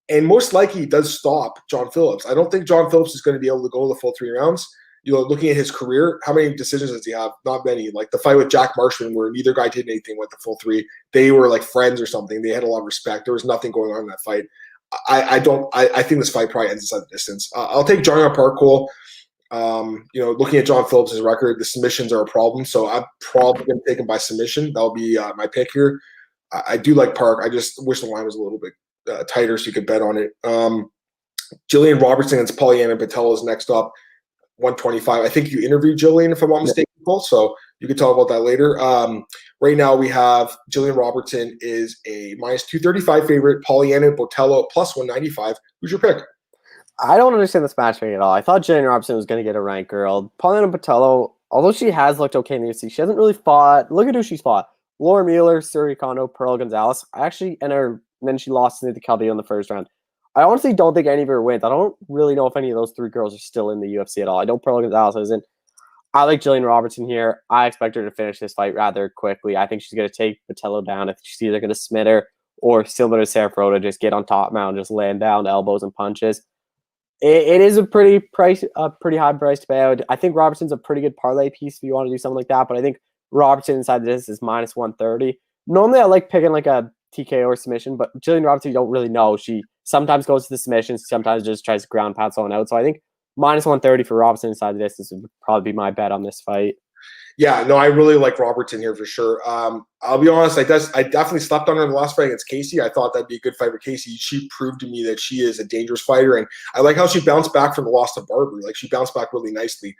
And most likely he does stop John Phillips. I don't think John Phillips is going to be able to go the full 3 rounds. Looking at his career, how many decisions does he have? Not many. Like the fight with Jack Marshman where neither guy did anything with the full 3. They were like friends or something. They had a lot of respect. There was nothing going on in that fight. I think this fight probably ends at a distance. I'll take Jong Young Park, Cole. Looking at John Phillips' record, the submissions are a problem, so I'm probably going to take him by submission. That'll be my pick here. I do like Park. I just wish the line was a little bit tighter so you could bet on it. Jillian Robertson against Polyana Patel is next up, 125. I think you interviewed Jillian, if I'm not mistaken, so you can talk about that later. Right now we have Jillian Robertson is a minus 235 favorite, Polyana Botello plus 195. Who's your pick? I don't understand this matchmaking at all. I thought Jillian Robertson was going to get a ranked girl. Paulina Botello, although she has looked okay in the UFC, she hasn't really fought. Look at who she's fought. Laura Mueller, Suri Kondo, Pearl Gonzalez. And then she lost to Claudio in the first round. I honestly don't think any of her wins. I don't really know if any of those 3 girls are still in the UFC at all. I know Pearl Gonzalez isn't. I like Jillian Robertson here. I expect her to finish this fight rather quickly. I think she's going to take Botello down. I think she's either going to smith her or similar to Sarah Ferrota, just get on top mount, just land down elbows and punches. It is a pretty high price to pay out. I think Robertson's a pretty good parlay piece if you want to do something like that, but I think Robertson inside this is minus 130. Normally I like picking like a TKO or submission, but Jillian Robertson, you don't really know. She sometimes goes to the submissions, sometimes just tries to ground pound someone out. So I think minus 130 for Robertson inside this would probably be my bet on this fight. Yeah, no, I really like Robertson here for sure. I'll be honest, I definitely slept on her in the last fight against Casey. I thought that'd be a good fight for Casey. She proved to me that she is a dangerous fighter, and I like how she bounced back from the loss to Barber. Like, she bounced back really nicely.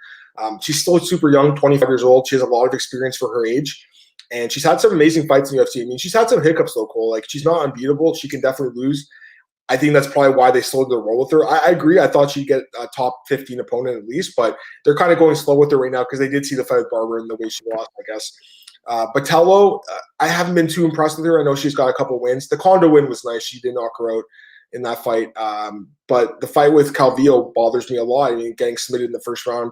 She's still super young, 25 years old. She has a lot of experience for her age, and she's had some amazing fights in the UFC. I mean, she's had some hiccups though, Cole. Like, she's not unbeatable. She can definitely lose. I think that's probably why they slowed their roll with her. I agree. I thought she'd get a top 15 opponent at least, but they're kind of going slow with her right now because they did see the fight with Barber and the way she lost, I guess. Botello, I haven't been too impressed with her. I know she's got a couple wins. The Kondo win was nice. She did knock her out in that fight. But the fight with Calvillo bothers me a lot. I mean, getting submitted in the first round.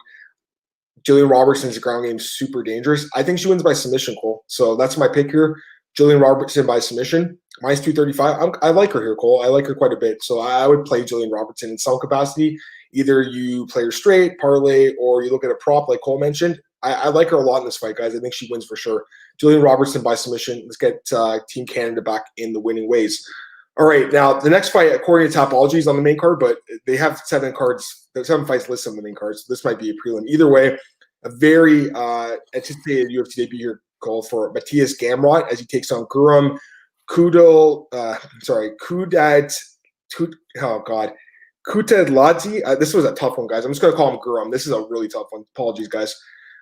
Jillian Robertson's ground game is super dangerous. I think she wins by submission, Cole. So that's my pick here. Jillian Robertson by submission. Minus 235. I like her here, Cole. I like her quite a bit. So I would play Jillian Robertson in some capacity. Either you play her straight, parlay, or you look at a prop like Cole mentioned. I like her a lot in this fight, guys. I think she wins for sure. Jillian Robertson by submission. Let's get Team Canada back in the winning ways. All right, now the next fight, according to Tapology, is on the main card, but they have 7 fights listed on the main card, so this might be a prelim. Either way, a very anticipated UFC debut here called for Matthias Gamrot as he takes on Guram Kutadladze. This was a tough one, guys. I'm just going to call him Guram. This is a really tough one. Apologies, guys.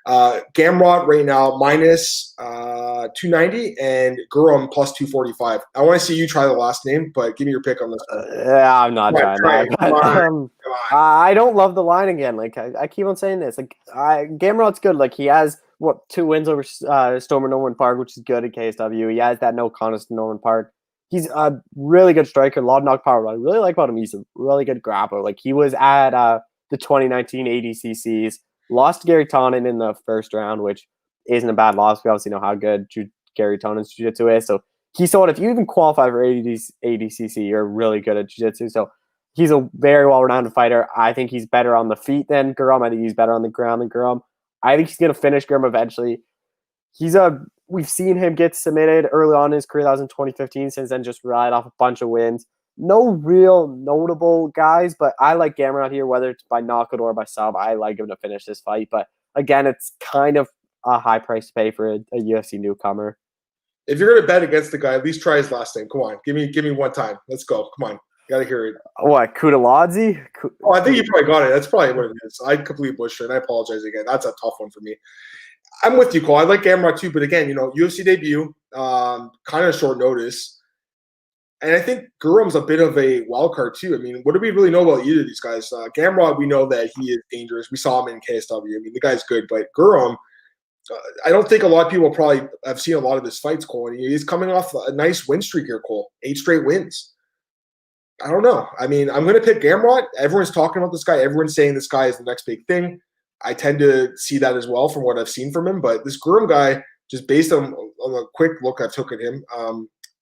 Gamrot right now minus 290 and Guram plus 245. I want to see you try the last name, but give me your pick on this one. Yeah, I'm not trying that. I don't love the line again. Like I keep on saying this. Like Gamrot's good. Like he has 2 wins over Stormer Norman Park, which is good at KSW. He has that no contest to Norman Park. He's a really good striker, a lot of knock power. What I really like about him, he's a really good grappler. Like he was at the 2019 ADCCs. Lost to Gary Tonin in the first round, which isn't a bad loss. We obviously know how good Gary Tonin's jiu-jitsu is. So he's someone, if you even qualify for ADCC, you're really good at jiu-jitsu. So he's a very well-renowned fighter. I think he's better on the feet than Guram. I think he's better on the ground than Guram. I think he's going to finish Guram eventually. We've seen him get submitted early on in his career. That was in 2015. Since then, just relied off a bunch of wins. No real notable guys, but I like Gamrot here, whether it's by knockout or by sub. I like him to finish this fight. But again, it's kind of a high price to pay for a UFC newcomer. If you're going to bet against the guy, at least try his last name. Come on. Give me one time. Let's go. Come on. Got to hear it. What, Kutadladze? Oh, I think you probably got it. That's probably what it is. I completely butchered it, and I apologize again. That's a tough one for me. I'm with you, Cole. I like Gamrot too, but again, UFC debut, kind of short notice. And I think Guram's a bit of a wild card too. I mean, what do we really know about either of these guys? Gamrot, we know that he is dangerous. We saw him in KSW. I mean, the guy's good, but Guram, I don't think a lot of people probably have seen a lot of his fights, Cole. And he's coming off a nice win streak here, Cole. 8 straight wins. I don't know. I mean, I'm going to pick Gamrot. Everyone's talking about this guy. Everyone's saying this guy is the next big thing. I tend to see that as well from what I've seen from him. But this Guram guy, just based on a quick look I've took at him,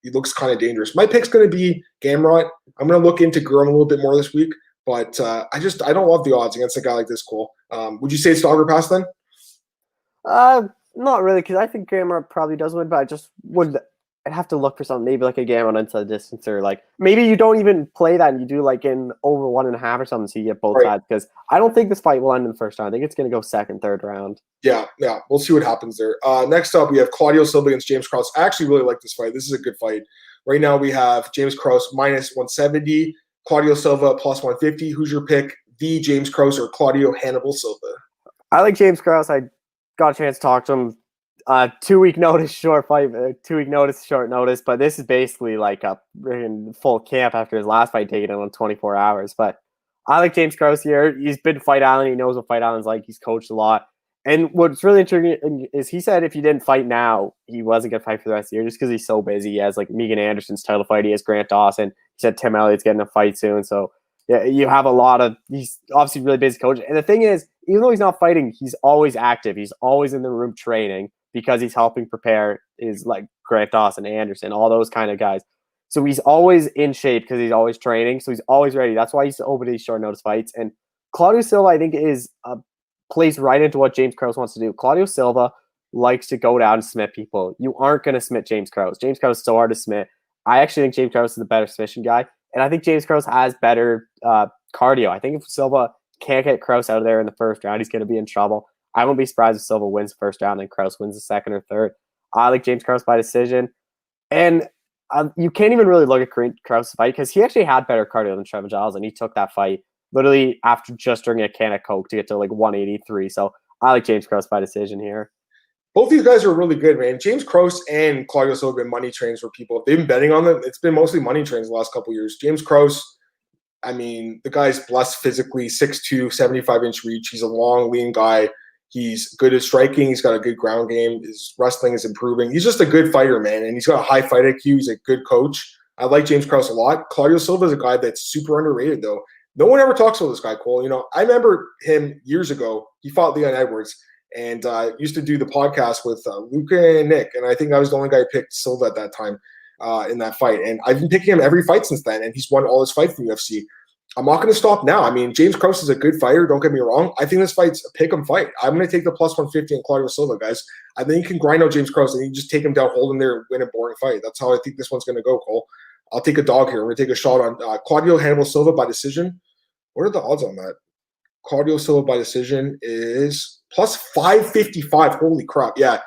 he looks kind of dangerous. My pick's going to be Gamrot. I'm going to look into Guram a little bit more this week. But I don't love the odds against a guy like this, Cole. Would you say it's dog or pass then? Not really, because I think Gamrot probably does win, but I'd have to look for something, maybe like a Gamrot inside distance, or like maybe you don't even play that and you do like in over 1.5 or something, so you get both sides. Because I don't think this fight will end in the first round. I think it's going to go second, third round. Yeah, we'll see what happens there. Next up, we have Claudio Silva against James Krause. I actually really like this fight. This is a good fight. Right now, we have James Krause minus 170, Claudio Silva plus 150. Who's your pick? The James Krause or Claudio Hannibal Silva? I like James Krause. I got a chance to talk to him. 2-week notice, short fight. 2-week notice, short notice. But this is basically like a full camp after his last fight taken in 24 hours. But I like James Krause here. He's been to Fight Island. He knows what Fight Island's like. He's coached a lot. And what's really intriguing is he said if he didn't fight now, he wasn't going to fight for the rest of the year just because he's so busy. He has like Megan Anderson's title fight. He has Grant Dawson. He said Tim Elliott's getting a fight soon. So yeah, you have he's obviously a really busy coach. And the thing is, even though he's not fighting, he's always active. He's always in the room training because he's helping prepare his like Grant Dawson, Anderson, all those kind of guys. So he's always in shape because he's always training. So he's always ready. That's why he's open to these short notice fights. And Claudio Silva, I think, plays right into what James Krause wants to do. Claudio Silva likes to go down and submit people. You aren't going to submit James Krause. James Krause is so hard to submit. I actually think James Krause is the better submission guy. And I think James Krause has better cardio. I think if Silva can't get Krause out of there in the first round, he's going to be in trouble. I won't be surprised if Silva wins the first round and Krause wins the second or third. I like James Krause by decision. And you can't even really look at Krause's fight because he actually had better cardio than Trevor Giles, and he took that fight literally after just drinking a can of Coke to get to like 183. So I like James Krause by decision here. Both these guys are really good, man. James Krause and Claudio Silva have been money trains for people. If they've been betting on them, it's been mostly money trains the last couple of years. James Krause, I mean, the guy's blessed physically, 6'2", 75-inch reach. He's a long, lean guy. He's good at striking. He's got a good ground game. His wrestling is improving. He's just a good fighter, man, and he's got a high fight IQ. He's a good coach. I like James Krause a lot. Claudio Silva is a guy that's super underrated, though. No one ever talks about this guy, Cole. You know, I remember him years ago. He fought Leon Edwards. And used to do the podcast with Luca and Nick, and I think I was the only guy who picked Silva at that time in that fight. And I've been picking him every fight since then, and he's won all his fights in the UFC. I'm not going to stop now. I mean, James Krause is a good fighter. Don't get me wrong. I think this fight's a pick 'em fight. I'm going to take the plus 150 on Claudio Silva, guys. I think you can grind out James Krause, and you just take him down, hold him there, and win a boring fight. That's how I think this one's going to go, Cole. I'll take a dog here. I'm going to take a shot on Claudio Hannibal Silva by decision. What are the odds on that? Claudio Silva by decision is plus 555. Holy crap. Yeah.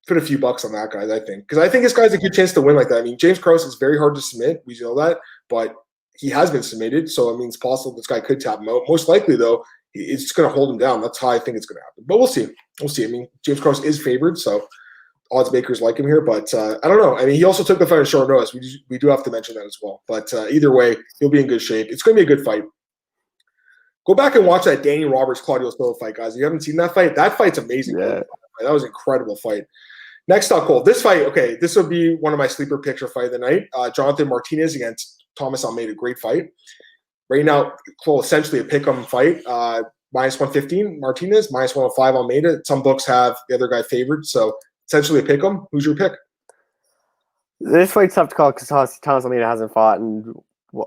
Put a few bucks on that, guys, I think. Because I think this guy's a good chance to win like that. I mean, James Krause is very hard to submit. We know that. But he has been submitted. So, I mean, it's possible this guy could tap him out. Most likely, though, it's just going to hold him down. That's how I think it's going to happen. But we'll see. We'll see. I mean, James Krause is favored. So, odds makers like him here. But I don't know. I mean, he also took the fight at short notice. We do have to mention that as well. But either way, he'll be in good shape. It's going to be a good fight. Go back and watch that Danny Roberts Claudio Silva fight, guys. If you haven't seen that fight, that fight's amazing. Yeah. That was an incredible fight. Next up, Cole. This fight, okay, this will be one of my sleeper picture fight of the night. Jonathan Martinez against Thomas Almeida. Great fight. Right now, Cole, essentially a pick-em fight. Minus 115 Martinez, minus 105 Almeida. Some books have the other guy favored, so essentially a pick-em. Who's your pick? This fight's tough to call because Thomas Almeida hasn't fought in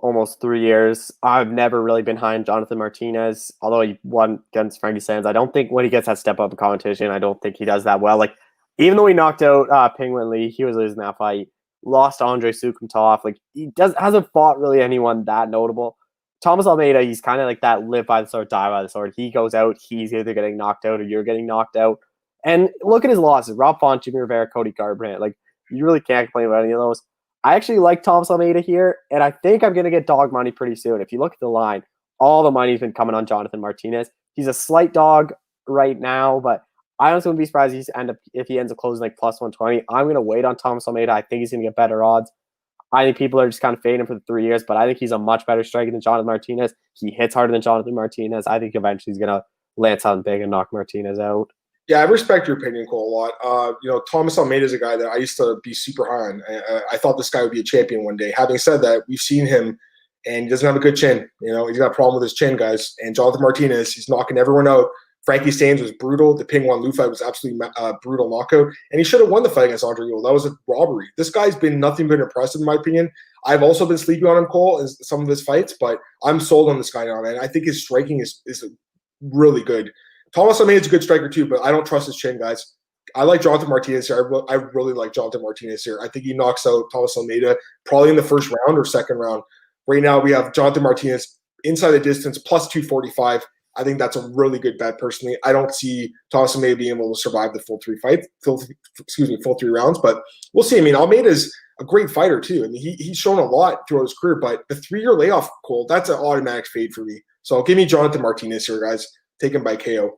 almost 3 years. I've never really been high on Jonathan Martinez, although he won against Frankie Sands. I don't think when he gets that step up in competition, I don't think he does that well. Like, even though he knocked out Penguin Lee, he was losing that fight. Lost Andrei Sukhomtov. Like, he hasn't fought really anyone that notable. Thomas Almeida, he's kind of like that live by the sword, die by the sword. He goes out, he's either getting knocked out or you're getting knocked out. And look at his losses. Rob Font, Jimmy Rivera, Cody Garbrandt. Like, you really can't complain about any of those. I actually like Thomas Almeida here, and I think I'm going to get dog money pretty soon. If you look at the line, all the money's been coming on Jonathan Martinez. He's a slight dog right now, but I honestly wouldn't be surprised if he ends up closing like plus 120. I'm going to wait on Thomas Almeida. I think he's going to get better odds. I think people are just kind of fading him for the 3 years, but I think he's a much better striker than Jonathan Martinez. He hits harder than Jonathan Martinez. I think eventually he's going to land something big and knock Martinez out. Yeah, I respect your opinion, Cole, a lot. Thomas Almeida is a guy that I used to be super high on. I thought this guy would be a champion one day. Having said that, we've seen him, and he doesn't have a good chin. He's got a problem with his chin, guys. And Jonathan Martinez, he's knocking everyone out. Frankie Sands was brutal. The Ping Wan Lu fight was absolutely brutal knockout. And he should have won the fight against Andre Ewell. That was a robbery. This guy's been nothing but impressive, in my opinion. I've also been sleeping on him, Cole, in some of his fights, but I'm sold on this guy now, man. I think his striking is really good. Thomas Almeida's a good striker too, but I don't trust his chin, guys. I like Jonathan Martinez here. I really like Jonathan Martinez here. I think he knocks out Thomas Almeida probably in the first round or second round. Right now, we have Jonathan Martinez inside the distance, plus 245. I think that's a really good bet, personally. I don't see Thomas Almeida being able to survive the full three rounds, but we'll see. I mean, Almeida's a great fighter too. I mean, he's shown a lot throughout his career, but the 3-year layoff, Cole, that's an automatic fade for me. So give me Jonathan Martinez here, guys. Taken by KO.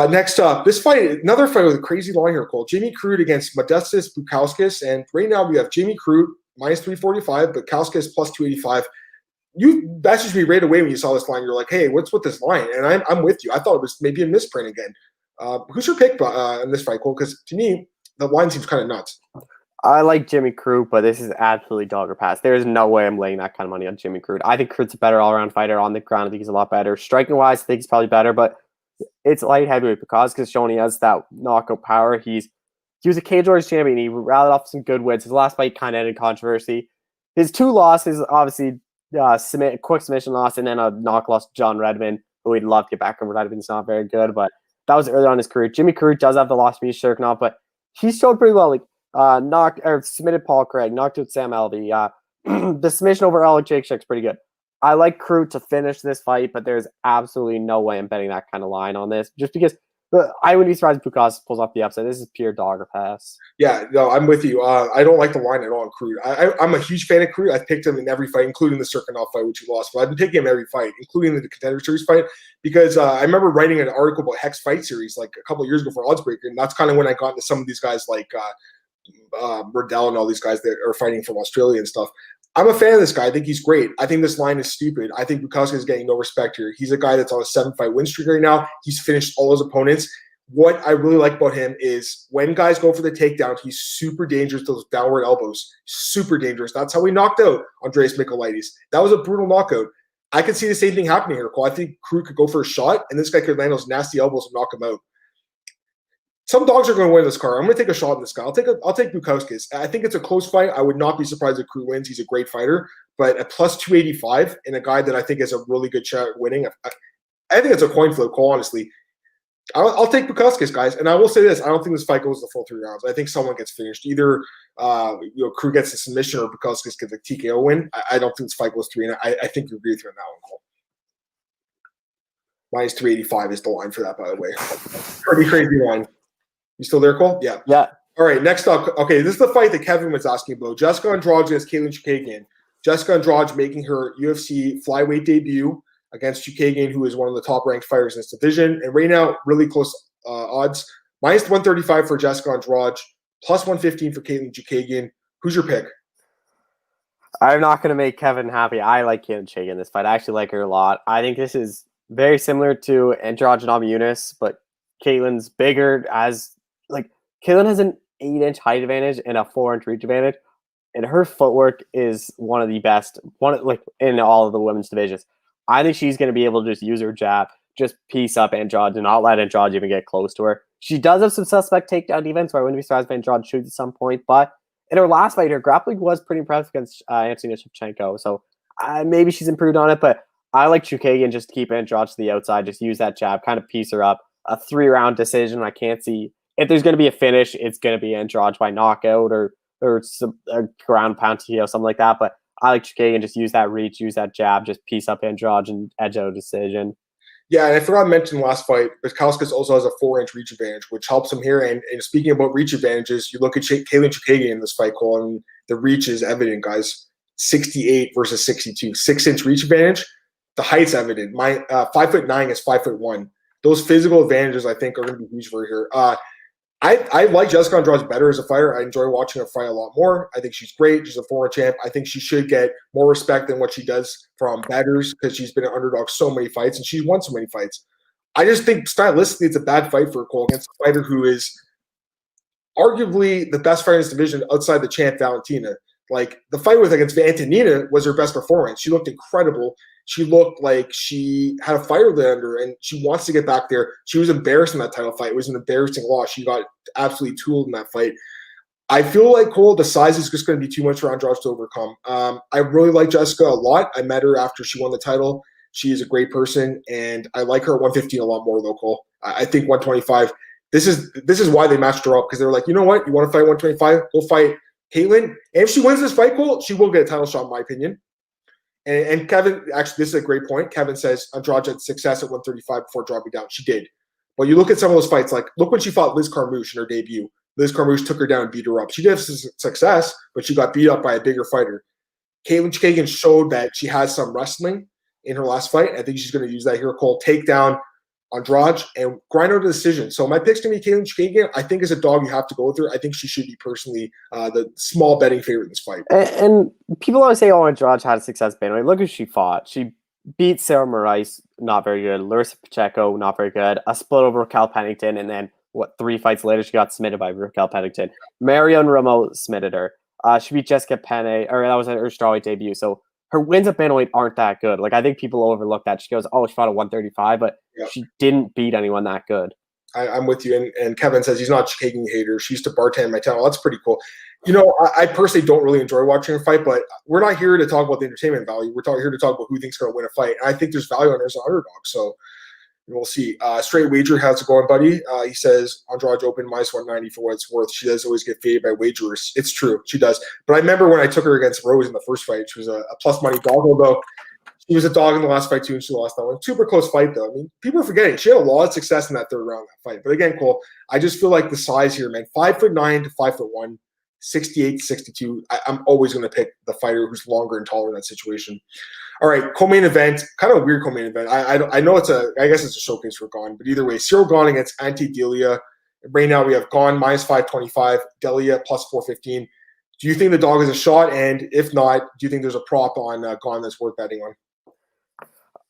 Next up, this fight, another fight with a crazy line here, Cole. Jamie Crute against Modestas Bukauskas. And right now we have Jamie Crute minus 345, but Bukauskas plus 285. You messaged me right away when you saw this line. You're like, hey, what's with this line? And I'm with you. I thought it was maybe a misprint again. Who's your pick in this fight, Cole? Because to me, the line seems kind of nuts. I like Jimmy Crute, but this is absolutely dog or pass. There is no way I'm laying that kind of money on Jimmy Crute. I think Crute's a better all-around fighter. On the ground, I think he's a lot better. Striking-wise, I think he's probably better, but it's light heavyweight because showing he has that knockout power. He was a Cage Warriors champion. He rallied off some good wins. His last fight kind of ended in controversy. His 2 losses, obviously, quick submission loss and then a knock loss to John Redmond, who we'd love to get back from. Redmond's not very good, but that was early on in his career. Jimmy Crute does have the loss to Shirknoff, but he showed pretty well. Submitted Paul Craig, knocked out Sam Alvey. The submission over Alec Jacob's pretty good. I like Crute to finish this fight, but there's absolutely no way I'm betting that kind of line on this. Just because But I wouldn't be surprised if Bukowski pulls off the upset. This is pure dogger pass. Yeah, no, I'm with you. I don't like the line at all in Crute. I'm a huge fan of Crute. I picked him in every fight, including the Cirkunov fight, which he lost. But I've been picking him every fight, including the Contender Series fight, because I remember writing an article about Hex Fight Series like a couple of years before Oddsbreaker, and that's kind of when I got into some of these guys like Riddell and all these guys that are fighting from Australia and stuff. I'm a fan of this guy. I think he's great. I think this line is stupid. I think Bukowski is getting no respect here. He's a guy that's on a 7-fight win streak right now. He's finished all his opponents. What I really like about him is when guys go for the takedown, he's super dangerous to those downward elbows. Super dangerous. That's how he knocked out Andreas Michailidis. That was a brutal knockout. I could see the same thing happening here, Cole. I think Crute could go for a shot, and this guy could land those nasty elbows and knock him out. Some dogs are going to win this card. I'm going to take a shot at this guy. I'll take Bukowski. I think it's a close fight. I would not be surprised if Crute wins. He's a great fighter. But at plus 285 and a guy that I think has a really good shot at winning, I think it's a coin flip, Cole, honestly. I'll take Bukowski, guys. And I will say this. I don't think this fight goes the full 3 rounds. I think someone gets finished. Either Crute gets a submission or Bukowski gets a TKO win. I don't think this fight goes 3. And I think you agree with you on that one, Cole. Minus 385 is the line for that, by the way. Pretty crazy line. You still there, Cole? Yeah. Yeah. All right, next up. Okay, this is the fight that Kevin was asking about. Jessica Andrade against Katlyn Chookagian. Jessica Andrade making her UFC flyweight debut against Chookagian, who is one of the top-ranked fighters in this division. And right now, really close odds. Minus 135 for Jessica Andrade, plus 115 for Katlyn Chookagian. Who's your pick? I'm not going to make Kevin happy. I like Katlyn Chookagian in this fight. I actually like her a lot. I think this is very similar to Andrade and Namajunas, but Katlyn's bigger Katlyn has an 8-inch height advantage and a 4-inch reach advantage, and her footwork is one of the best, in all of the women's divisions. I think she's going to be able to just use her jab, just piece up Andrade, and not let Andrade even get close to her. She does have some suspect takedown defense, so I wouldn't be surprised if Andrade shoots at some point, but in her last fight, her grappling was pretty impressive against Anthony Shevchenko, so maybe she's improved on it, but I like Chookagian just to keep Andrade to the outside, just use that jab, kind of piece her up. A 3-round decision. I can't see if there's going to be a finish. It's going to be Andrade by knockout or some a ground pound TKO, something like that. But I like Chookagian, just use that reach, use that jab, just piece up Andrade and edge out a decision. Yeah, and I forgot to mention last fight, Bukowski also has a 4-inch reach advantage, which helps him here. And speaking about reach advantages, you look at Katlyn Chookagian in this fight, Cole, and the reach is evident, guys. 68 versus 62, 6-inch reach advantage. The height's evident. My 5'9" is 5'1". Those physical advantages, I think, are going to be huge for her. I like Jessica Andrade better as a fighter. I enjoy watching her fight a lot more. I think she's great. She's a former champ. I think she should get more respect than what she does from bettors because she's been an underdog so many fights and she's won so many fights. I just think stylistically it's a bad fight for her, Cole, against a fighter who is arguably the best fighter in this division outside the champ Valentina. Like, the fight against Antonina was her best performance. She looked incredible. She looked like she had a fire lit under her, and she wants to get back there. She was embarrassed in that title fight. It was an embarrassing loss. She got absolutely tooled in that fight. I feel like, Cole, the size is just going to be too much for Andrade to overcome. I really like Jessica a lot. I met her after she won the title. She is a great person, and I like her at 115 a lot more, though, Cole. I think 125. This is why they matched her up, because they were like, you know what? You want to fight 125? Go fight Katlyn. And if she wins this fight, Cole, she will get a title shot, in my opinion. And Kevin, actually, this is a great point. Kevin says Andrade had success at 135 before dropping down. She did. But you look at some of those fights, like, look when she fought Liz Carmouche in her debut. Liz Carmouche took her down and beat her up. She did have success, but she got beat up by a bigger fighter. Katlyn Chookagian showed that she has some wrestling in her last fight. I think she's going to use that here, Cole. Take down Andrade and grind out a decision. So my pick's going to be Katlyn Chookagian. I think as a dog, you have to go with her. I think she should be personally the small betting favorite in this fight. And people always say, oh, Andrade had a success bantamweight. Look who she fought. She beat Sarah Moraes, not very good. Larissa Pacheco, not very good. A split over Raquel Pennington, and then 3 fights later, she got submitted by Raquel Pennington. Marion Romo submitted her. She beat Jessica Penne, or that was her strawweight debut. So her wins at bantamweight aren't that good. Like, I think people overlook that. She goes, oh, she fought at 135, but she didn't beat anyone that good. I'm with you. And Kevin says he's not a Chookagian hater. She used to bartend my channel. That's pretty cool. You know, I personally don't really enjoy watching her fight, but we're not here to talk about the entertainment value. We're here to talk about who thinks going to win a fight. And I think there's value on her as an underdog. So we'll see. Straight Wager, how's it going, buddy? He says Andrade open minus 190 for what it's worth. She does always get faded by wagers. It's true. She does. But I remember when I took her against Rose in the first fight, she was a plus money dog, although She was a dog in the last fight too, and she lost that one. Super close fight though. I mean, people are forgetting she had a lot of success in that third round of that fight. But again, Cole, I just feel like the size here, man, 5'9" to 5'1", 68 to 62. I'm always going to pick the fighter who's longer and taller in that situation. All right, co-main event, kind of a weird co-main event. I know I guess it's a showcase for Gane, but either way, Cyril Gane against Ante Delia. Right now we have Gane minus 525, Delia plus 415. Do you think the dog is a shot? And if not, do you think there's a prop on Gane that's worth betting on?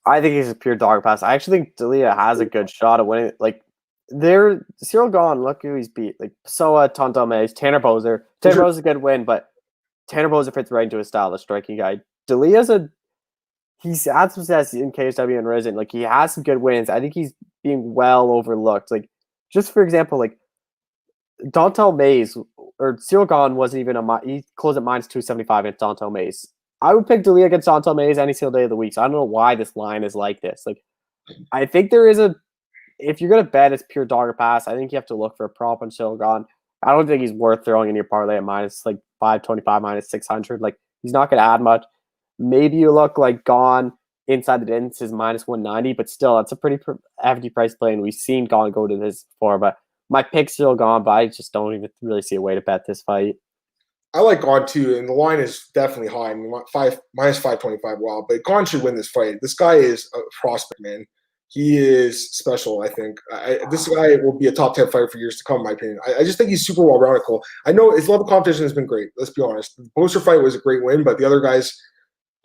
I think he's a pure dog pass. I actually think Delia has a good shot of winning. Like, Cyril Gane, look who he's beat. Like, Pessoa, Tonto Mays, Tanner Boser. Tanner Boser's a good win, but Tanner Boser fits right into his style, a striking guy. Delia's he's had some success in KSW and Risen. Like, he has some good wins. I think he's being well overlooked. Like, just for example, like, Dontel Mays or Cyril Gane wasn't even he closed at minus 275 against Dontel Mays. I would pick Delia against Dontel Mays any single day of the week. So I don't know why this line is like this. Like, I think there is if you're gonna bet it's pure dog or pass, I think you have to look for a prop on Cyril Gane. I don't think he's worth throwing in your parlay at minus like 525, minus 600. Like, he's not gonna add much. Maybe you look like Gane inside the distance is minus 190, but still, that's a pretty hefty price play, and we've seen Gane go to this before. But my pick's still Gane, but I just don't even really see a way to bet this fight. I like Gane too, and the line is definitely high. I mean, minus 525. Wow, but Gane should win this fight. This guy is a prospect, man. He is special, I think. This guy will be a top 10 fighter for years to come, in my opinion. I just think he's super well-rounded, Cole. I know his level of competition has been great. Let's be honest. The Boser fight was a great win, but the other guys,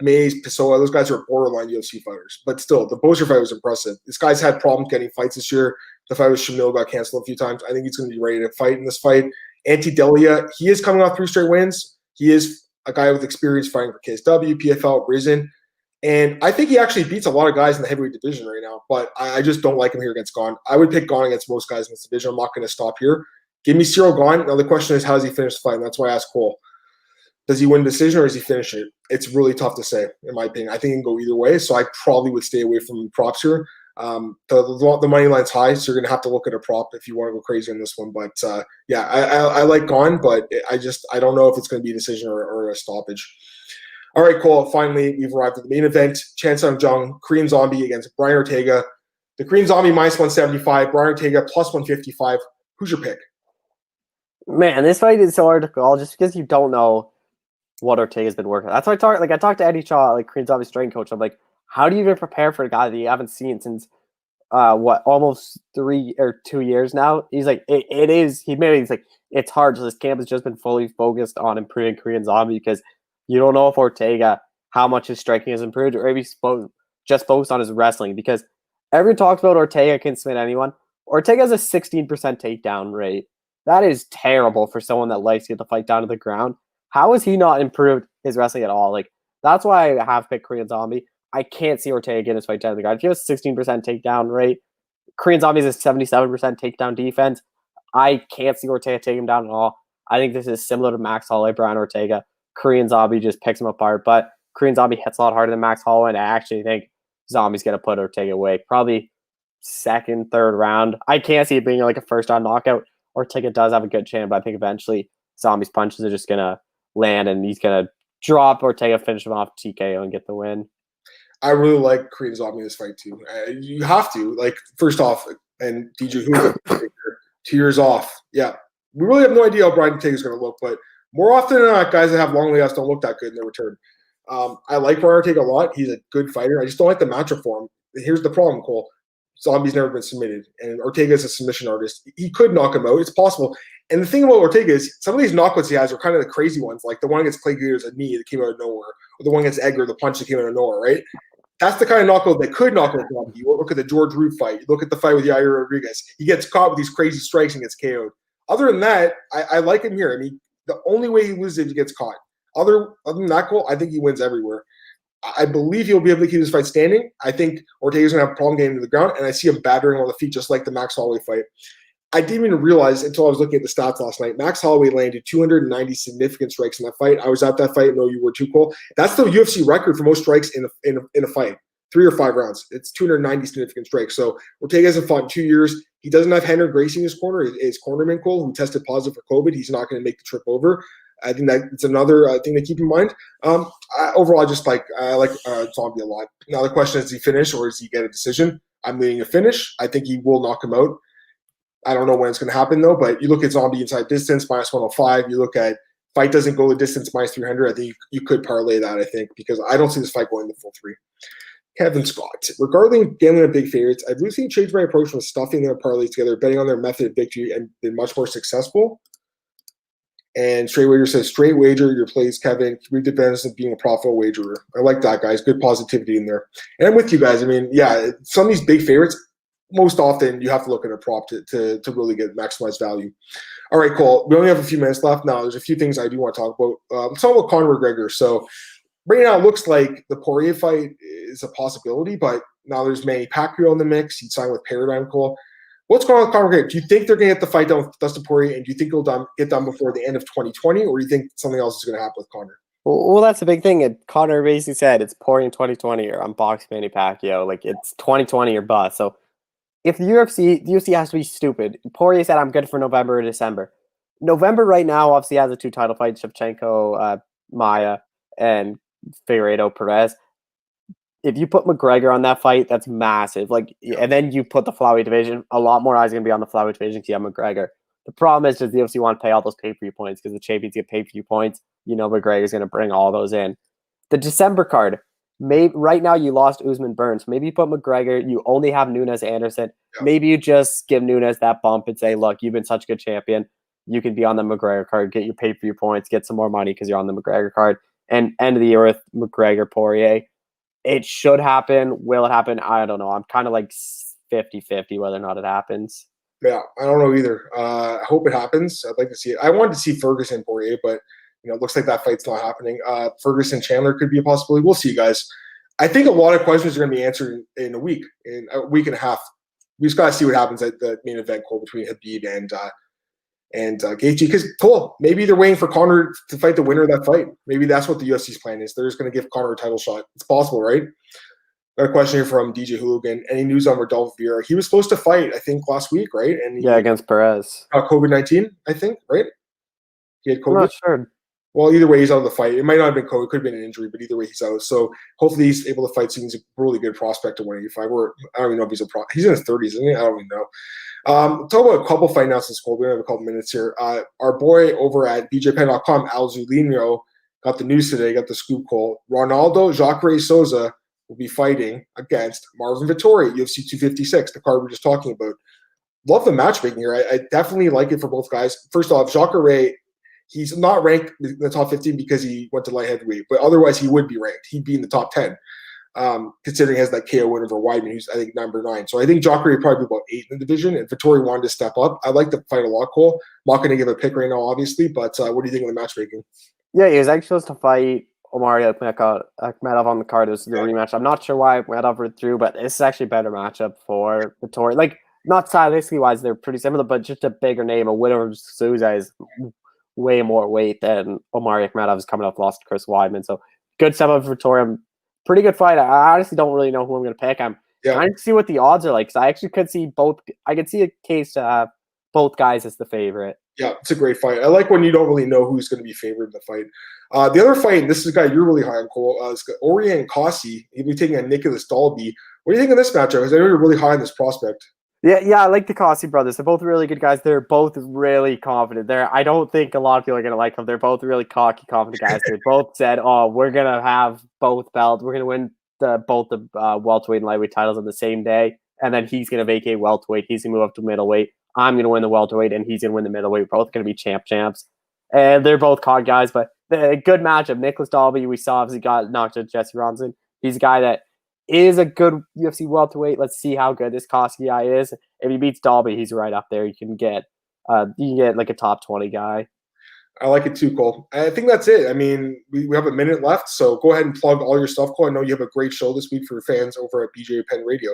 Mays, Pessoa, those guys are borderline UFC fighters. But still, the Boser fight was impressive. This guy's had problems getting fights this year. The fight with Shamil got canceled a few times. I think he's going to be ready to fight in this fight. Ante Delia, he is coming off 3 straight wins. He is a guy with experience fighting for KSW, PFL, Risen. And I think he actually beats a lot of guys in the heavyweight division right now, but I just don't like him here against Gane. I would pick Gane against most guys in this division. I'm not going to stop here. Give me Cyril Gane. Now the question is, how does he finish the fight? And that's why I asked Cole. Does he win the decision or does he finish it? It's really tough to say, in my opinion. I think it can go either way, so I probably would stay away from props here. The money line's high, so you're going to have to look at a prop if you want to go crazy on this one. But, yeah, I like Gane, but I don't know if it's going to be a decision or a stoppage. All right, Cole, finally, we've arrived at the main event. Chan Sung Jung, Korean Zombie against Brian Ortega. The Korean Zombie minus 175, Brian Ortega plus 155. Who's your pick? Man, this fight is so hard to call just because you don't know what Ortega's been working on. That's why I talked to Eddie Shaw, like Korean Zombie strength coach. I'm like, how do you even prepare for a guy that you haven't seen since almost 3 or 2 years now? He's like, it is. He made it. He's like, it's hard. So this camp has just been fully focused on improving Korean Zombie because you don't know if Ortega, how much his striking has improved, or if he's just focused on his wrestling. Because everyone talks about Ortega can submit anyone. Ortega has a 16% takedown rate. That is terrible for someone that likes to get the fight down to the ground. How has he not improved his wrestling at all? Like, that's why I have picked Korean Zombie. I can't see Ortega getting his fight down to the ground. If you have a 16% takedown rate, Korean Zombie is a 77% takedown defense. I can't see Ortega take him down at all. I think this is similar to Max Holloway, Brian Ortega. Korean Zombie just picks him apart, but Korean Zombie hits a lot harder than Max Holloway, and I actually think Zombie's going to put Ortega away. Probably second, third round. I can't see it being like a first-round knockout. Ortega does have a good chance, but I think eventually Zombie's punches are just going to land, and he's going to drop Ortega, finish him off TKO, and get the win. I really like Korean Zombie in this fight, too. You have to. Like, first off, and DJ, who 2 years off. Yeah. We really have no idea how Brian Ortega is going to look, but more often than not, guys that have long layoffs don't look that good in their return. I like Brian Ortega a lot. He's a good fighter. I just don't like the matchup for him. Here's the problem, Cole. Zombie's never been submitted, and Ortega is a submission artist. He could knock him out. It's possible. And the thing about Ortega is some of these knockouts he has are kind of the crazy ones, like the one against Clay Guida's a knee that came out of nowhere, or the one against Edgar, the punch that came out of nowhere, right? That's the kind of knockout that could knock out Zombie. You look at the George Root fight. You look at the fight with Yair Rodriguez. He gets caught with these crazy strikes and gets KO'd. Other than that, I like him here. I mean, the only way he loses is if he gets caught. Other than that, Cole, I think he wins everywhere. I believe he'll be able to keep his fight standing. I think Ortega's going to have a problem getting to the ground, and I see him battering on the feet just like the Max Holloway fight. I didn't even realize until I was looking at the stats last night, Max Holloway landed 290 significant strikes in that fight. I was at that fight. No, you were too, Cole. That's the UFC record for most strikes in a fight, 3 or 5 rounds. It's 290 significant strikes. So Ortega hasn't fought in 2 years. He doesn't have Henry Gracie in his corner, his cornerman, Cole, who tested positive for COVID. He's not going to make the trip over. I think that it's another thing to keep in mind. Overall, I like Zombie a lot. Now the question is, does he finish or does he get a decision? I'm leaning a finish. I think he will knock him out. I don't know when it's going to happen, though, but you look at Zombie inside distance, -105. You look at fight doesn't go the distance, -300. I think you could parlay that, I think, because I don't see this fight going the full 3. Kevin Scott. Regarding gambling on big favorites, I've recently changed my approach from stuffing their parlays together, betting on their method of victory, and been much more successful. And Straight Wager says, straight wager your plays, Kevin. Read the benefits of being a profitable wagerer. I like that, guys. Good positivity in there. And I'm with you guys. I mean, yeah, some of these big favorites, most often you have to look at a prop to really get maximized value. All right, Cole. We only have a few minutes left now. There's a few things I do want to talk about. Let's talk about Conor McGregor. So right now it looks like the Poirier fight is a possibility, but now there's Manny Pacquiao in the mix. He signed with Paradigm, Cole. What's going on with Conor McGregor? Do you think they're going to get the fight done with Dustin Poirier, and do you think it'll get done before the end of 2020, or do you think something else is going to happen with Conor? Well, that's a big thing. Conor basically said it's Poirier in 2020 or I'm boxing Manny Pacquiao. Like, it's 2020 or bust. So if the UFC has to be stupid. Poirier said I'm good for November or December. November right now obviously has the 2 title fights, Shevchenko, Maia, and Figueiredo Perez. If you put McGregor on that fight, that's massive. Like, and then you put the flyweight division, a lot more eyes are going to be on the flyweight division because you have McGregor. The problem is, does the UFC want to pay all those pay-per-view points? Because the champions get pay-per-view points. You know McGregor's going to bring all those in. The December card, right now you lost Usman Burns. Maybe you put McGregor, you only have Nunes Anderson. Yeah. Maybe you just give Nunes that bump and say, look, you've been such a good champion. You can be on the McGregor card, get your pay-per-view points, get some more money because you're on the McGregor card. And end of the year with McGregor Poirier. It should happen. Will it happen? I don't know. I'm kind of like 50-50 whether or not it happens. Yeah, I don't know either. I hope it happens. I'd like to see it. I wanted to see Ferguson Poirier, but it looks like that fight's not happening. Ferguson Chandler could be a possibility. We'll see, guys. I think a lot of questions are going to be answered in a week and a half. We just got to see what happens at the main event, Cole, between Khabib and Gaethje. Because, Cole, maybe they're waiting for Conor to fight the winner of that fight. Maybe that's what the UFC's plan is. They're just going to give Conor a title shot. It's possible, right? Got a question here from DJ Hooligan. Any news on Rodolfo Vieira? He was supposed to fight, I think, last week, right? And against Perez. COVID-19, I think, right? He had COVID. I'm not sure. Well, either way, he's out of the fight. It might not have been COVID. It could have been an injury, but either way, he's out. So hopefully he's able to fight. So he's a really good prospect to 185. I don't even know if he's he's in his 30s, isn't he? I don't even know. Talk about a couple fight announcements, Cole. We have a couple minutes here. Our boy over at BJPen.com, Al Zulino, got the news today, got the scoop, Cole. Ronaldo, Jacare Souza will be fighting against Marvin Vettori, UFC 256, the card we we're just talking about. Love the matchmaking here. I definitely like it for both guys. First off, Jacare, he's not ranked in the top 15 because he went to light heavyweight, but otherwise he would be ranked. He'd be in the top 10. Considering he has that KO win over Weidman, who's I think number 9. So I think Jacare would probably be about 8 in the division, and Vettori wanted to step up. I like the fight a lot, Cole. I'm not going to give a pick right now, obviously, but what do you think of the matchmaking? Yeah, he was actually supposed to fight Omari Akhmedov on the card. This is the rematch. I'm not sure why Akhmedov withdrew, but this is actually a better matchup for Vettori. Like, not stylistically wise, they're pretty similar, but just a bigger name. A winner of Souza is way more weight than Omari Akhmedov is coming off lost to Chris Weidman. So good step up for Vettori. Pretty good fight. I honestly don't really know who I'm going to pick. I'm trying to see what the odds are like, because I actually could see both. I could see a case to have both guys as the favorite. Yeah, it's a great fight. I like when you don't really know who's going to be favored in the fight. The other fight, and this is a guy you're really high on, Cole, is Orion and Cosce. He'll be taking on Nicolas Dalby. What do you think of this matchup? Because I know you're really high on this prospect. Yeah, I like the Cosce brothers. They're both really good guys. They're both really confident. I don't think a lot of people are going to like them. They're both really cocky, confident guys. They both said, we're going to have both belts. We're going to win both the welterweight and lightweight titles on the same day. And then he's going to vacate welterweight. He's going to move up to middleweight. I'm going to win the welterweight, and he's going to win the middleweight. We're both going to be champs. And they're both COD guys, but a good matchup. Nicolas Dalby, we saw obviously got knocked out Jesse Ronson. He's a guy that is a good UFC welterweight. Let's see how good this Cosce guy is. If he beats Dalby, he's right up there. You can get like a top 20 guy. I like it too, Cole. I think that's it. I mean, we have a minute left, so go ahead and plug all your stuff, Cole. I know you have a great show this week for your fans over at BJ Penn Radio.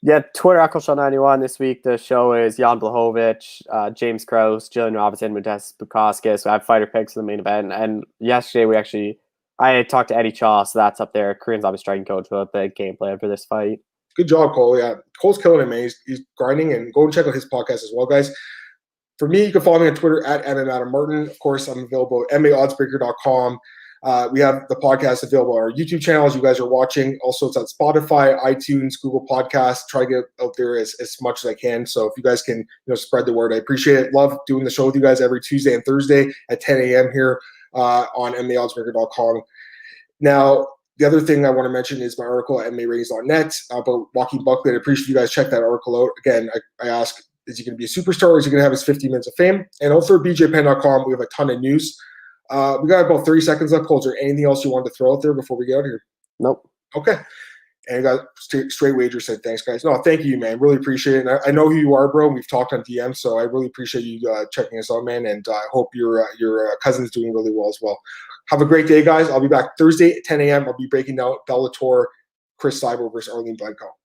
Yeah, Twitter, EchoShow91 this week. The show is Jan Blachowicz, James Krause, Jillian Robinson, Modestas Bukauskas. So I have fighter picks in the main event. And yesterday I had talked to Eddie Chaw, so that's up there. Korean Zombie Striking Coach with the game plan for this fight. Good job, Cole. Yeah, Cole's killing it, man. He's grinding, and go and check out his podcast as well, guys. For me, you can follow me on Twitter at MMAdamMartin. Of course, I'm available at MAOddsbreaker.com. We have the podcast available on our YouTube channel as you guys are watching. Also, it's on Spotify, iTunes, Google Podcasts. Try to get out there as much as I can. So if you guys can spread the word, I appreciate it. Love doing the show with you guys every Tuesday and Thursday at 10 a.m. here on MMAOddsbreaker.com. Now, the other thing I want to mention is my article at MMARatings.net about Joaquin Buckley. I appreciate you guys check that article out. Again, I ask, is he going to be a superstar or is he going to have his 15 minutes of fame? And also BJPen.com, we have a ton of news. We got about 30 seconds left. Cole, is there anything else you wanted to throw out there before we get out of here? Nope. Okay. And I got straight wager said, thanks, guys. No, thank you, man. Really appreciate it. And I know who you are, bro. We've talked on DM, so I really appreciate you checking us out, man. And I hope your cousin's doing really well as well. Have a great day, guys. I'll be back Thursday at 10 a.m. I'll be breaking down Bellator, Chris Cyber versus Arlene Blanco.